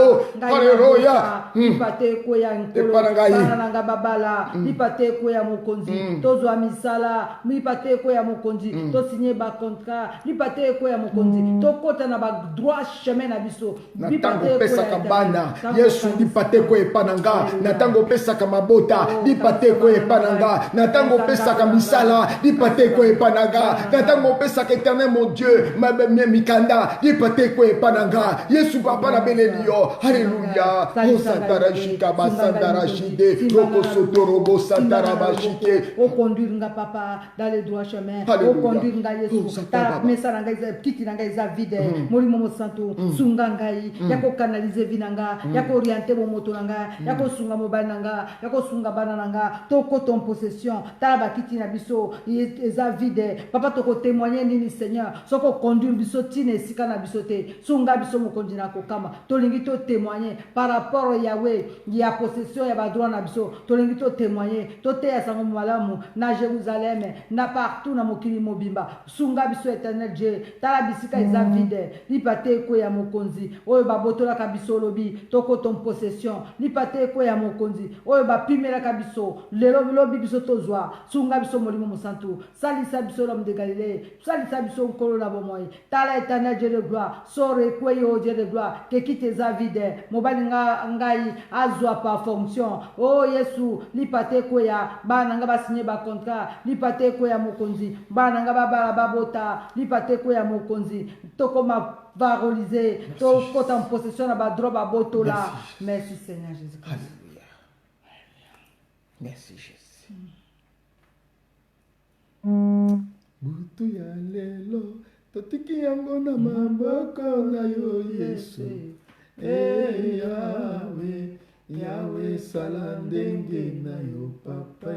Haleluya. Lipate kwea nkolo. Bana na nga babala. Lipate kwea mokonzi. Tozwa misala. Lipate kwea mokonzi. To signer ba contrat. Lipate kwea mokonzi. To kota na ba droit chemin na biso. Natango pesa kambana. Yesu lipate kwea pa na nga. Natango pesa kamabota. Lipate kwea pa na nga. Natango pesa kamisala. Lipate kwea pa na nga. Natango pesa qu'éternel mon Dieu. Ma mikanda. Lipate kwea pa na nga. Yesu papa na belelio. Alléluia. Oh Santarashika Basantarashide. Roko Sotorobo Santarabashike. O conduire nga papa dans les droits chemins. O conduire nga Yesu. Ta mesa nga kiti nga za vide. Molimo mo santo. Sunga ngai. Yako canaliser vinanga. Yako orienter mo moto nga. Yako sunga mobile nga. Yako sunga bana nga. Toko ton possession. Ta ba kiti na biso. Eza vide. Papa toko témoigner nini Seigneur. Soko conduire biso tine sika na biso te. Sunga biso mo konjina ko kama. Tolingi to témoigner par rapport au Yahweh. Il y a possession ya ba droit na biso. Tolingi to témoigner. To te ya sango malamu na Jérusalem na partout na mokili mobimba. Sunga biso éternel Dieu. Tala bisika eza vide. Lipate ko ya mokonzi. Oyo ba botola ka biso lobi. Toko ton possession. Lipate ko ya mokonzi. Oyo ba pimela ka biso. Lelo lobi biso tozwa. Sunga biso molimo mosantu. Salisa biso l'homme de Galilée. Salisa biso nkolo na bomoi. Tala éternel Dieu de gloire. Sore ko yo Dieu de gloire. Que quitte eza vide. Mobali ngai azwa par fonction. Oh Yesu, lipate ko ya bana nga ba signer ba contrat. Lipate ko ya mokonzi. Bana nga ba bala babota. Lipate ko ya mokonzi. Toko ma valoriser. Toko en possession na ba droit ba botola. Merci Seigneur Jésus. Alléluia. Merci Jésus. Butu ya lelo totiki yango na maboko na yo Yesu. Yahweh, Yahweh salandenge na yo papa.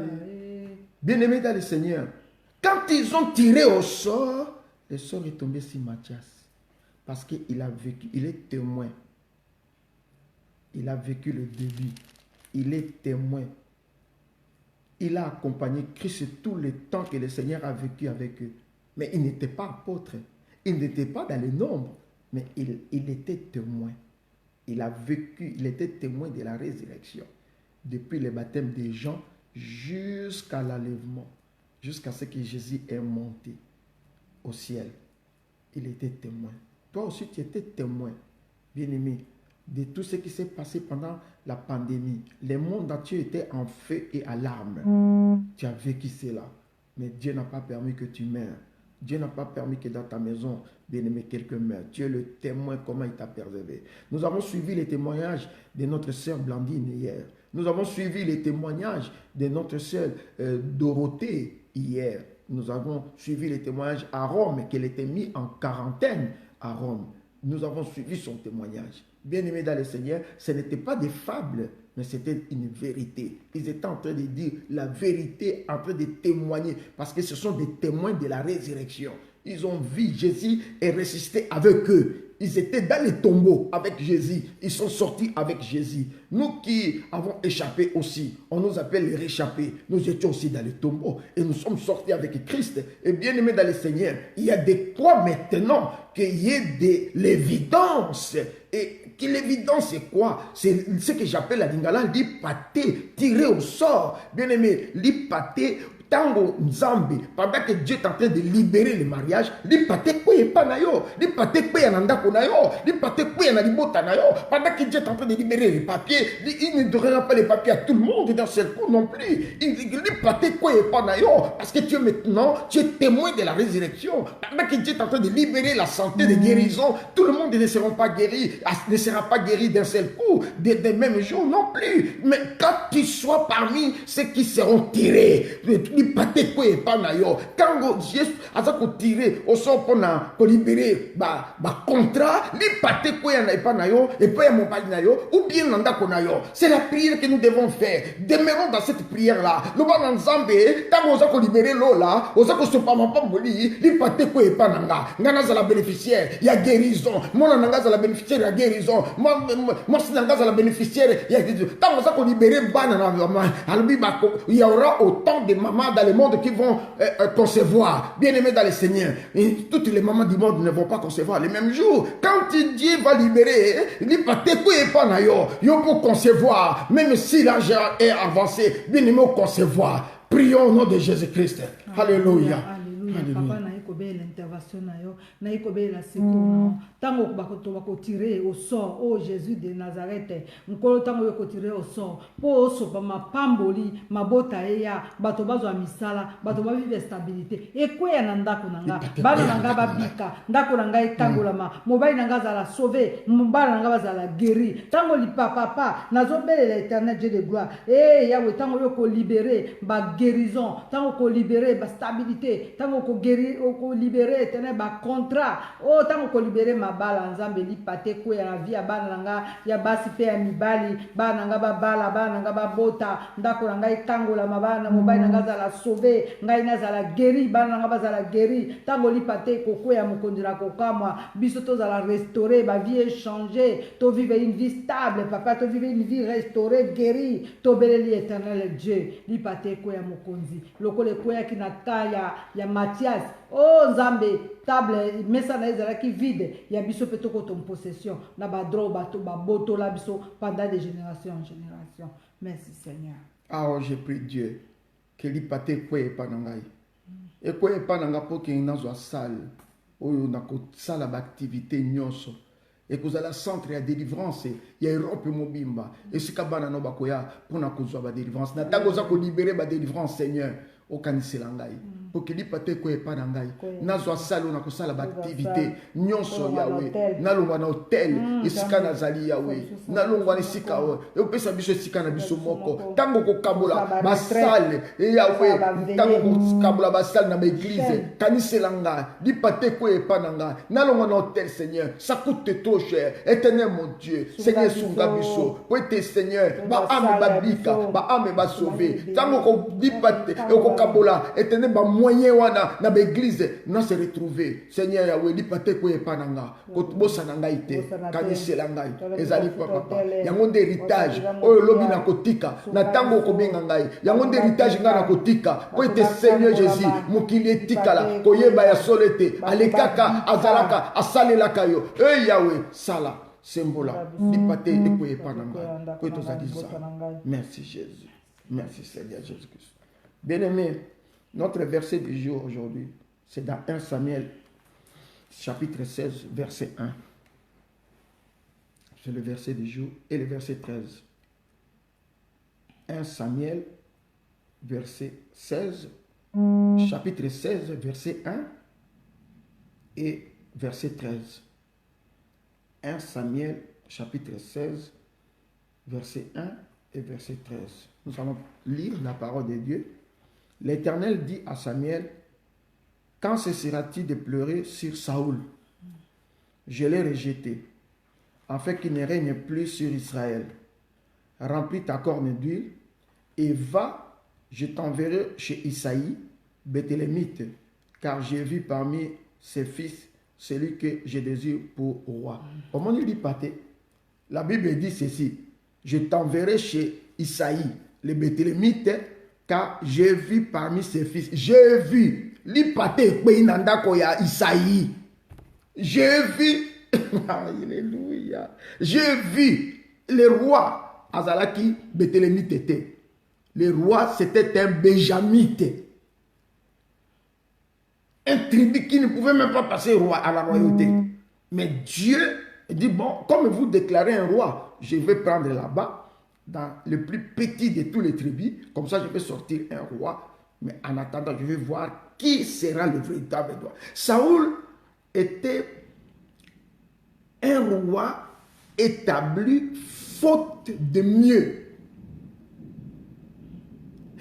Bien-aimés dans le Seigneur, quand ils ont tiré au sort, le sort est tombé sur Mathias. Parce qu'il a vécu, il est témoin. Il a vécu le début. Il est témoin. Il a accompagné Christ tout le temps que le Seigneur a vécu avec eux. Mais il n'était pas apôtre. Il n'était pas dans les nombres. Mais il était témoin. il a vécu, il était témoin de la résurrection. Depuis le baptême des gens jusqu'à l'enlèvement, jusqu'à ce que Jésus est monté au ciel. Il était témoin. Toi aussi, tu étais témoin, bien-aimé, de tout ce qui s'est passé pendant la pandémie. Le monde entier était en feu et alarme. Tu as vécu cela. Mais Dieu n'a pas permis que tu meurs. Dieu n'a pas permis que dans ta maison, bien-aimé, quelqu'un meure. Tu es le témoin, comment il t'a préservé. Nous avons suivi les témoignages de notre sœur Blandine hier. Nous avons suivi les témoignages de notre sœur Dorothée hier. Nous avons suivi les témoignages à Rome, qu'elle était mise en quarantaine à Rome. Nous avons suivi son témoignage. Bien-aimés dans le Seigneur, ce n'était pas des fables, mais c'était une vérité. Ils étaient en train de dire la vérité, en train de témoigner, parce que ce sont des témoins de la résurrection. Ils ont vu Jésus et ressuscité avec eux. Ils étaient dans les tombeaux avec Jésus. Ils sont sortis avec Jésus. Nous qui avons échappé aussi, on nous appelle les réchappés. Nous étions aussi dans les tombeaux et nous sommes sortis avec Christ. Et bien aimé dans le Seigneur, il y a des quoi maintenant qu'il y ait de l'évidence. Et que l'évidence c'est quoi? C'est ce que j'appelle la lingala, l'hypathé, tiré au sort. Bien aimé, l'hypathé. Tango Nzambe, pendant que Dieu est en train de libérer le mariage, l'hypathé quoi est pas nayo, l'hypathé quoi est nanda konayo, l'hypathé quoi est na libota nayo, pendant que Dieu est en train de libérer les papiers, il ne donnera pas les papiers à tout le monde dans ce coup non plus. L'hypathé quoi est pas nayo, parce que tu es maintenant, tu es témoin de la résurrection, pendant que Dieu est en train de libérer la santé de guérison, tout le monde ne sera pas guéri, ne sera pas guéri d'un seul coup, des mêmes jours non plus. Mais quand tu sois parmi ceux qui seront tirés, l'hypathé quoi est pas nayo, quand Jésus a tiré au sort pour libérer contrat, l'hypathé quoi est pas nayo, et pas mon pali nayo, ou bien nanda konayo. C'est la prière que nous devons faire. Demeurons dans cette prière-là. Le bon ensemble, quand on a libéré l'eau là, on a se pas moli, l'hypathé quoi est pas nanga. Nana za la bénéficiaire, il y a guérison. Mon nanga za la bénéficiaire, il y a guérison. Moi si nanga za la bénéficiaire, il y a guérison. Quand on a libéré banana, il y aura autant de mamans dans le monde qui vont concevoir. Bien-aimés dans le Seigneur. Et toutes les mamans du monde ne vont pas concevoir les mêmes jours. Quand Dieu va libérer, l'hypathé quoi est pas nayo, yo pour concevoir, même si l'âge est avancé, bien-aimés au concevoir. Prions au nom de Jésus-Christ. Alléluia. Papa na ikobe l'intervention na yo na ikobe la secours tango bako tirer au sort oh Jésus de Nazareth nkolo tango yo ko tirer au sort po so pa mapamboli mabota eya bato bazo misala bato ba vivre stabilité e kweya na ndako nanga bana nanga babika ndako nanga etangolama mobali nanga za la sauver mbala nanga baza la guérir tango li papa nazobele l'Éternel Dieu de gloire eh yawe tango yo ko libérer ba guérison tango ko libérer ba stabilité tango ko guérir ko libérer Éternel ba contrat oh tango ko libérer mabala nzambe li paté ko ya vie ya bana nanga ya basi pe ya mibali bana nanga babala bana nanga babota ndako nanga etangola mabana mobali nanga za la sauver ngai na za la guérir bana nanga baza la guérir tango li paté ko ya mokondira ko kamwa biso to za la restaurer ba vie échanger to vivre une vie stable papa to vivre une vie restaurée guérie to beleli Éternel Dieu li paté ko ya mokonzi lokole ko ya kinataya ya Mathias oh Nzambe table mesa na ezala ki vide ya biso pe toko ton possession na ba droit bato ba boto la biso pendant de génération en génération. Merci Seigneur. Ah oh, j'ai pris Dieu que li paté quoi est pas nangai et quoi est pas nanga pour que nazo salle oyo na ko sala ba activité nyonso et que la centre ya délivrance ya Europe mobimba et sikabana no bakoya pour na kozwa ba délivrance na tango za ko libérer ba délivrance Seigneur au kanisela ngai pour que li paté ko epa na ngai nazo sala na ko sala ba activité nyonso yawe na longwa na hotel esika na zali yawe na longwa na sika o e opesa biso sika na biso moko tango ko kabola ba salle e yawe tango ko kabola ba salle na ba église kanisela ngai li paté ko epa na ngai na longwa na hotel Seigneur ça coûte trop cher Éternel mon Dieu Seigneur sunga biso pour te Seigneur ba ame ba bika ba ame ba sauver tango ko li paté ko kabola Éternel ba moyen wana na ba église na se retrouver Seigneur yawe li paté ko epa na nga ko bosa na ngai te kanisela ngai ezali papa yango nde héritage oyo lobi na kotika na tango ko benga ngai yango nde héritage nga na kotika po te Seigneur Jésus mokili etikala koyeba ya solete alekaka azalaka asalelaka yo yawe sala sembola lipate ekoye pa na ngai po tozali za. Merci Jésus. Merci Seigneur Jésus-Christ. Bien-aimé, notre verset du jour aujourd'hui, c'est dans 1 Samuel chapitre 16 verset 1. C'est le verset du jour et le verset 13. 1 Samuel verset 16, chapitre 16 verset 1 et verset 13. 1 Samuel chapitre 16 verset 1 et verset 13. Nous allons lire la parole de Dieu. L'Éternel dit à Samuel, quand cessera-t-il de pleurer sur Saoul? Je l'ai rejeté, afin qu'il ne règne plus sur Israël. Remplis ta corne d'huile et va, je t'enverrai chez Isaïe, Béthélémite, car j'ai vu parmi ses fils celui que je désire pour roi. Au moment où il dit pâté, la Bible dit ceci, je t'enverrai chez Isaïe, le Béthélémite, car j'ai vu parmi ses fils, j'ai vu, l'ipate kwenanda koya Isaïe, j'ai vu, alléluia, j'ai vu le roi Azalaki Béthélémite était. Le roi c'était un Benjamite, un tribu qui ne pouvait même pas passer roi à la royauté. Mais Dieu dit, bon, comme vous déclarez un roi, je vais prendre là-bas, dans le plus petit de tous les tribus, comme ça je vais sortir un roi, mais en attendant je vais voir qui sera le véritable roi. Saoul était un roi établi faute de mieux.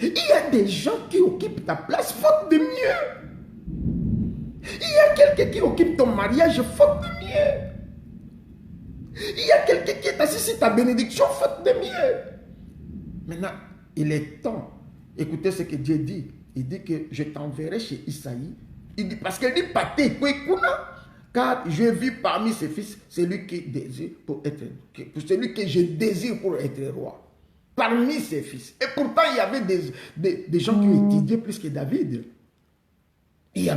Il y a des gens qui occupent ta place faute de mieux. Il y a quelqu'un qui occupe ton mariage faute de mieux. Il y a quelqu'un qui est assis sur ta bénédiction faute de mieux. Maintenant, il est temps. Écoutez ce que Dieu dit. Il dit que je t'enverrai chez Isaïe. Il dit, parce qu'il dit, car je vis parmi ses fils celui qui désire pour celui que je désire pour être roi. Parmi ses fils. Et pourtant, il y avait des gens qui ont étudié plus que David. Il y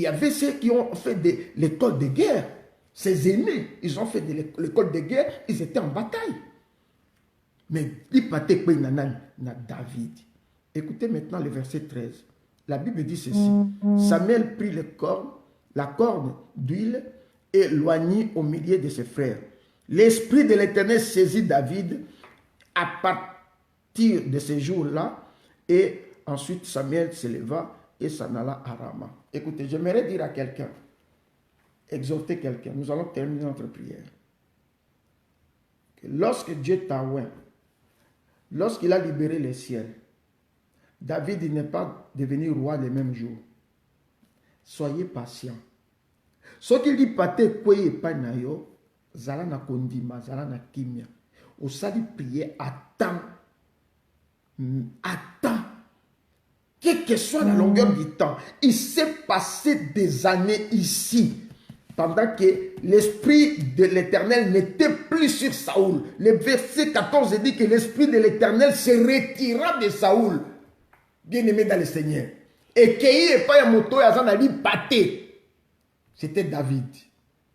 avait ceux qui ont fait de l'école de guerre. Ses aînés, ils ont fait de l'école de guerre, ils étaient en bataille. Mais il partait na David. Écoutez maintenant le verset 13. La Bible dit ceci. Samuel prit la corne d'huile et loignit au milieu de ses frères. L'esprit de l'Éternel saisit David à partir de ces jours-là. Et ensuite Samuel se leva et s'en alla à Rama. Écoutez, j'aimerais dire à quelqu'un, exhorter quelqu'un, nous allons terminer notre prière. Que lorsque Dieu t'a oint, lorsqu'il a libéré les ciels, David n'est pas devenu roi le même jour. Soyez patient. Ce qu'il dit, pate kweye pa na yo, zala na kondima, zala na kimia. Au sali prier, attends. Attends. Quelle que soit la longueur du temps, il s'est passé des années ici, pendant que l'esprit de l'Éternel n'était plus sur Saoul. Le verset 14 dit que l'esprit de l'Éternel se retira de Saoul, bien-aimé dans le Seigneur. Et qu'il n'y a pas un moto, c'était David.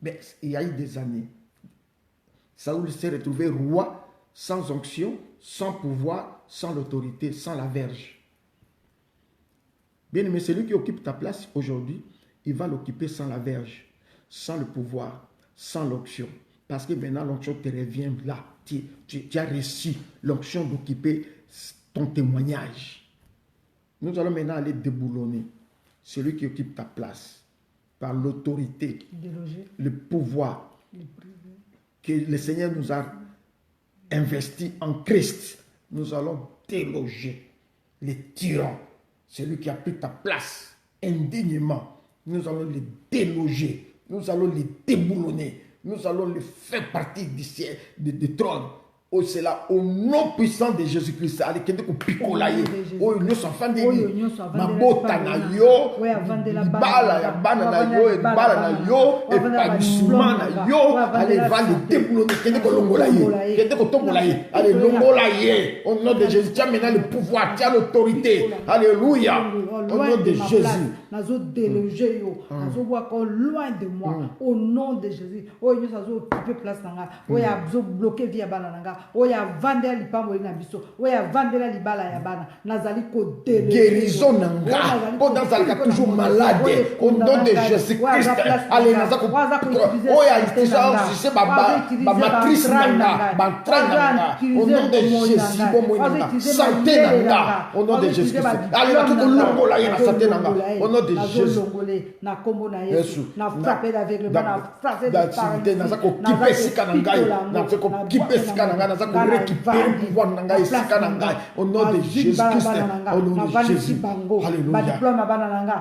Mais il y a eu des années. Saoul s'est retrouvé roi, sans onction, sans pouvoir, sans l'autorité, sans la verge. Bien-aimé, celui qui occupe ta place aujourd'hui, il va l'occuper sans la verge, sans le pouvoir, sans l'onction. Parce que maintenant, l'onction te revient là. Tu as reçu l'onction d'occuper ton témoignage. Nous allons maintenant aller déboulonner celui qui occupe ta place par l'autorité, le pouvoir que le Seigneur nous a investi en Christ. Nous allons déloger les tyrans, celui qui a pris ta place indignement. Nous allons les déloger, nous allons les déboulonner, nous allons les faire partie du ciel, du trône Oh, c'est là, au nom puissant de Jésus-Christ. Allez, kende ko pikolaye. Oh, nyonso afandi mabota na yo, libala ya bana na yo, libala na yo, épanouissement na yo. Allez, va le déboulonner. Kende ko longola ye. Kende ko tombola ye. Allez, longola ye. Au nom de Jésus, tu as maintenant le pouvoir, tu as l'autorité. Alléluia. Au nom de Jésus. Nazo déloger yo, nazo voir loin de moi. Au nom de Jésus. Oh, yo nazo occuper place nanga. Oh, ya zo bloquer via bana nanga. Oh, ya vendre lipambo na biso. Oh, ya vendre la libala ya bana. Nazali ko déloger. Guérison nanga. Pendant ça toujours malade. Au nom de Jésus-Christ. Allez, nazo ko. Oh, ya c'est ma matrice nanga, ma train nanga. Au nom de Jésus, bon moi santé nanga. Au nom de Jésus-Christ. Allez, nazo ko longola ye na santé nanga. Au nom de Jésus. Na kombo na Yesu. Na frapper avec le na frapper d'activité na za ko kipe sika na ngai. Na za ko kipe sika na ngai, na za ko récupérer pouvoir na ngai sika na ngai. Au nom de Jésus-Christ. Au nom de Jésus. Alléluia.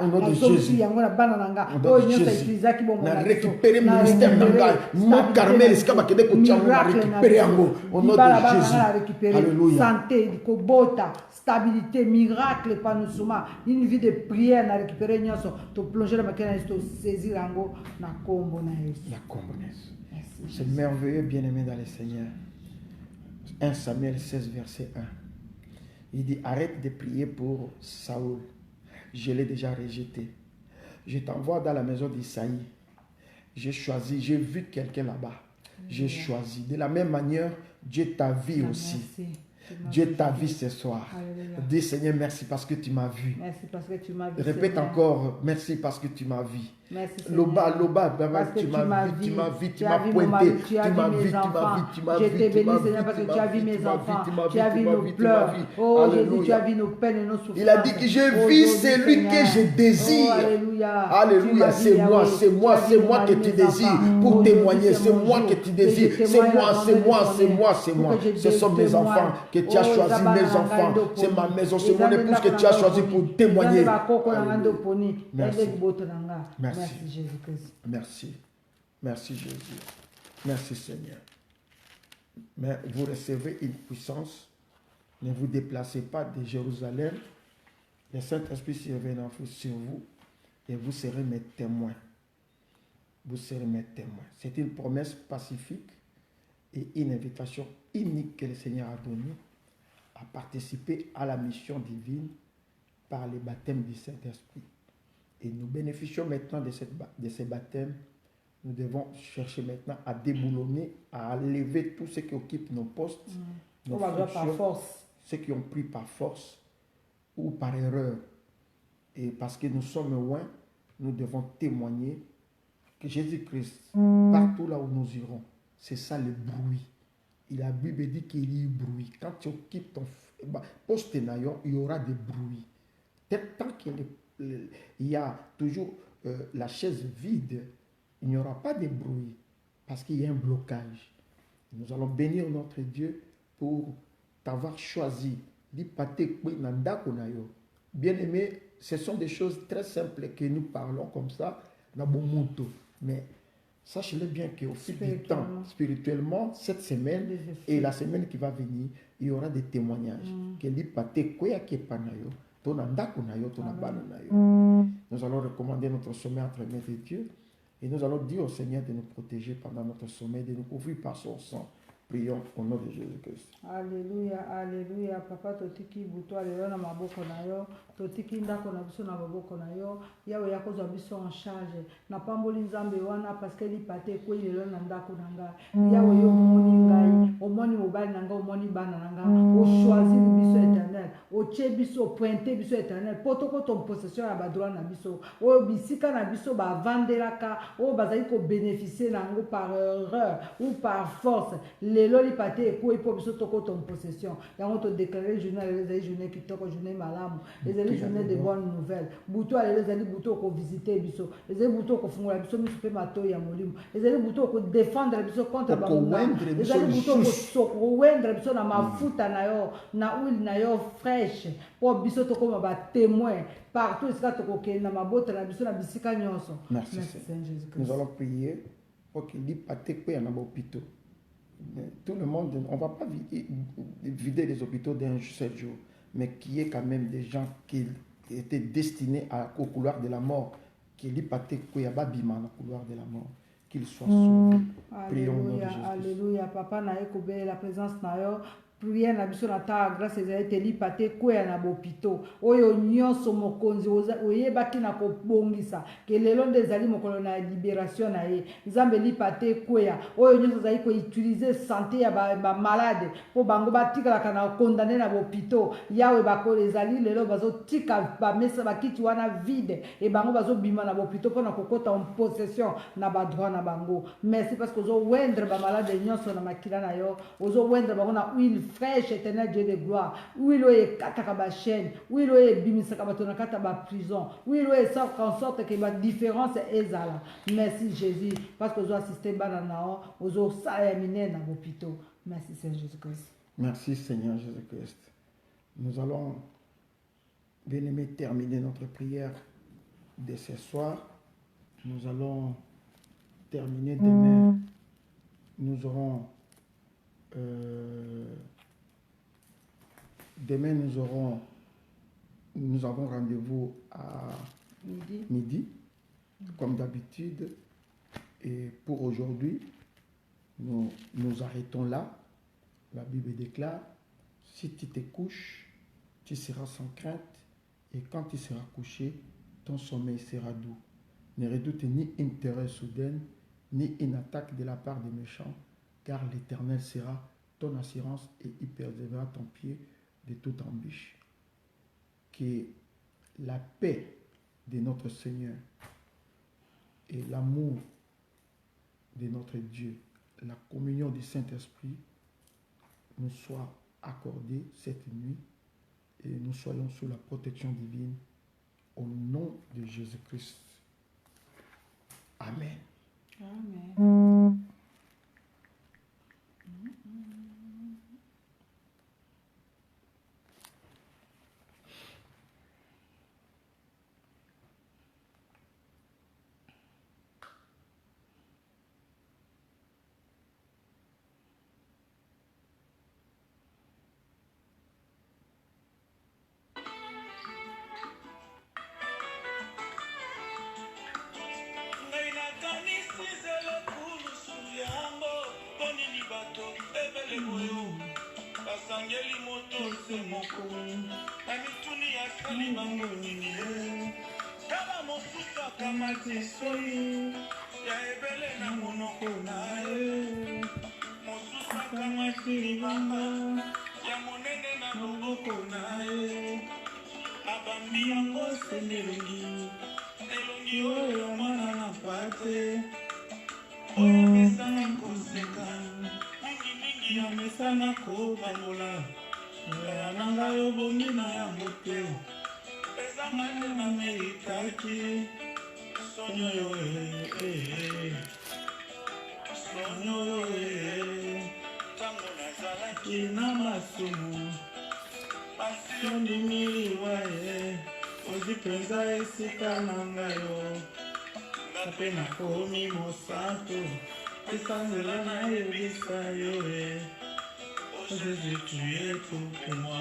Au nom de Jésus. Na récupérer ministère na ngai. Mon Carmel sika ba kende ko tia na récupérer yango. Au nom de Jésus. Alléluia. Santé, kobota, stabilité, miracle, épanouissement, une vie de prière, na récupérer nyonso, to plonger la makena to saisir yango na kombo na Yesu. Na kombo na Yesu. C'est merveilleux, bien-aimé dans le Seigneur. 1 Samuel 16, verset 1. Il dit, arrête de prier pour Saoul. Je l'ai déjà rejeté. Je t'envoie dans la maison d'Isaïe. J'ai choisi, j'ai vu quelqu'un là-bas. J'ai choisi. De la même manière, Dieu t'a vu aussi. Merci. Dieu t'a vu ce soir. Alléluia. Dis Seigneur, merci parce que tu m'as vu. Merci parce que tu m'as vu. Répète Seigneur. encore, merci parce que tu m'as vu. Merci Seigneur. Loba, Parce que tu m'as vu, tu m'as vu, tu m'as vu pointé, mon mari, tu m'as vu, tu m'as vu, tu m'as vu. Je t'ai béni Seigneur parce que tu as vu mes enfants, tu as vu nos pleurs. Oh Jésus, tu as vu nos peines et nos souffrances. Il a dit que j'ai vu celui que je désire. Alléluia. Alléluia, c'est moi que tu désires pour témoigner. C'est moi que tu désires. C'est moi. Ce sont mes enfants que tu as choisis, mes enfants. C'est ma maison, c'est mon épouse que tu as choisi pour témoigner. Merci. Merci Jésus-Christ. Merci Jésus. Merci Seigneur. Mais vous recevez une puissance. Ne vous déplacez pas de Jérusalem. Le Saint-Esprit surviendra sur vous et vous serez mes témoins. Vous serez mes témoins. C'est une promesse pacifique et une invitation unique que le Seigneur a donnée à participer à la mission divine par le baptême du Saint-Esprit. Et nous bénéficions maintenant de ces baptêmes. Nous devons chercher maintenant à déboulonner, à enlever tout ce qui occupe nos postes, nos fonctions, par force. ceux qui ont pris par force ou par erreur. Et parce que nous sommes loin, nous devons témoigner que Jésus-Christ, partout là où nous irons, c'est ça le bruit. Et la Bible dit qu'il y a du bruit. Quand tu occupes ton poste, il y aura des bruits. Tant qu'il y a toujours la chaise vide, il n'y aura pas de bruit parce qu'il y a un blocage. Nous allons bénir notre Dieu pour t'avoir choisi. Bien-aimé, ce sont des choses très simples que nous parlons comme ça, mais sachez-le bien qu'au fil du temps, spirituellement, cette semaine et la semaine qui va venir, il y aura des témoignages. Nous allons recommander notre sommet entre les mains de Dieu et nous allons dire au Seigneur de nous protéger pendant notre sommet, de nous couvrir par son sang. Prions au nom de Jésus-Christ. Alléluia, alléluia. Papa, totiki buto alelo na maboko na yo, totiki ndako na biso na maboko na yo, yawe yako za biso en charge. Na pamboli nzambe wana parce que li pate ko lelo na ndako na nga. Yawe yo moni ngai, omoni mobali na nga, omoni bana na nga, o choisir biso éternel, o tie biso pointer biso éternel, potoko ton possession ya ba droit na biso. O bisika na biso ba vandelaka, o bazali ko bénéficier na ngo par erreur ou par force. Lelo li pate ko ipo biso toko ton possession. Yango to déclarer journée les journée qui toko journée malamu. Les journées de bonnes nouvelles. Buto les ali buto ko visiter biso. Les ali buto ko fungula biso mi pe mato ya molimo. Les ali buto ko défendre biso contre ba mona. Les ali buto ko soko wendre biso na mafuta na yo, na huile na yo fraîche. Pour biso toko ma ba témoin partout iska toko ke na mabota na biso na bisika nyonso. Merci Seigneur Jésus-Christ. Nous allons prier pour qu'il dit pate ko ya na hôpital. tout le monde, on ne va pas vider les hôpitaux d'un seul jour, mais qu'il y ait quand même des gens qui étaient destinés au couloir de la mort, qui lui paté Kouyaba Bima, le couloir de la mort, qu'ils soient sauvés. Prions au nom de Alléluia, Jésus. alléluia. Papa na ekobe la présence na yo. Prière na biso na ta grâce ezali te lipate kwea na bopito oyo nyonso mokonzi oyebaki na kobongisa ke lelo nde ezali mokolo na libération na ye nzambe lipate kwea oyo nyonso ezali koutilize santé ya bamalade mpo bango batikalaka na kondane na bopito yawe bakolo ezali lelo bazotika bamesa bakiti wana vide e bango bazobima na bopito mpona kokota en possession na badroit na bango. Merci parce que ozowendre bamalade nyonso na makila na yo ozowendre bango na huile fraîche, éternel Dieu de gloire. Oui, l'oye kataka ba chaîne. Oui, l'oye bimisaka batona kata ba prison. Oui, l'oye ça en sorte que la différence est ezala. Merci Jésus parce que vous assistez banana, vous avez ça amené dans l'hôpital. Merci Seigneur Jésus-Christ. Merci Seigneur Jésus-Christ. Nous allons, bien-aimés, terminer notre prière de ce soir. Nous allons terminer demain. Nous aurons demain, nous avons rendez-vous à midi, comme d'habitude. Et pour aujourd'hui, nous arrêtons là. La Bible déclare, si tu te couches, tu seras sans crainte. Et quand tu seras couché, ton sommeil sera doux. Ne redoute ni une terreur soudaine, ni une attaque de la part des méchants, car l'Éternel sera ton assurance et il préservera ton pied de toute embûche. Que la paix de notre Seigneur et l'amour de notre Dieu, la communion du Saint-Esprit nous soient accordés cette nuit et nous soyons sous la protection divine au nom de Jésus-Christ. Amen. Amen. Basangeli moto se moko amituni akali mango nini kala mofuta kama tisoi ya ebele na monoko na mosusa kama silibanga ya monene na loboko na abambi yango sendelongi elongi oyo mwana na pate oyo mesana koseka ya mesana kobangola ya nanga yo bongi na yango te ezanga nde nameritaki sonyo yo sonyo yo ntango nazalaki na masumu pasi ondimiliwa ozi mpenza esika na ngai yo nga mpe nakomi mosantu esanzela nayebisa yo oh Jésus, tu es tout pour moi.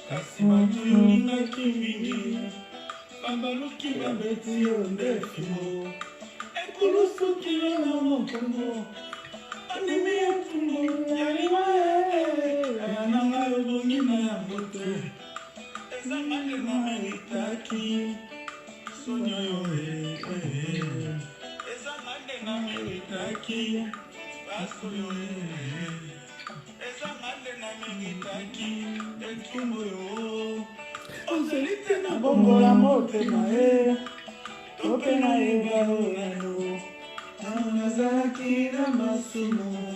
Kasi batu yolingaki mingi babaluki babeti yo nde fimo ekulusuki yo na mokongo andimi yo tumbu yalima ayananga yo bongi na yango te ezanga nde nameritaki sonyo yo ezanga nde nameritaki baso yo ezanga nde nameritaki etumbu yo ozeli te na bongola motema tope na yeba yo nano nazalaki na masumu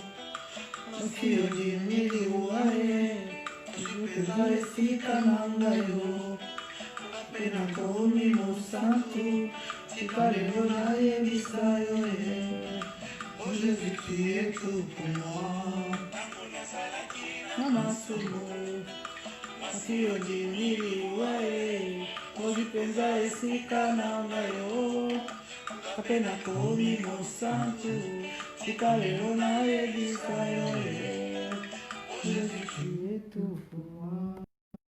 kasi ondimiliwa ye eza esika na ngai yo mpe nakomi mosantu tika lelo nayebisa yo ye o Jésus tu es tout pour moi na masumu kasi ondimiliwa ye ozi mpenza esika na ngai yo mpe nakomi mosantu tika lelo nayebisa yo ye Jésus tu es tout pour moi.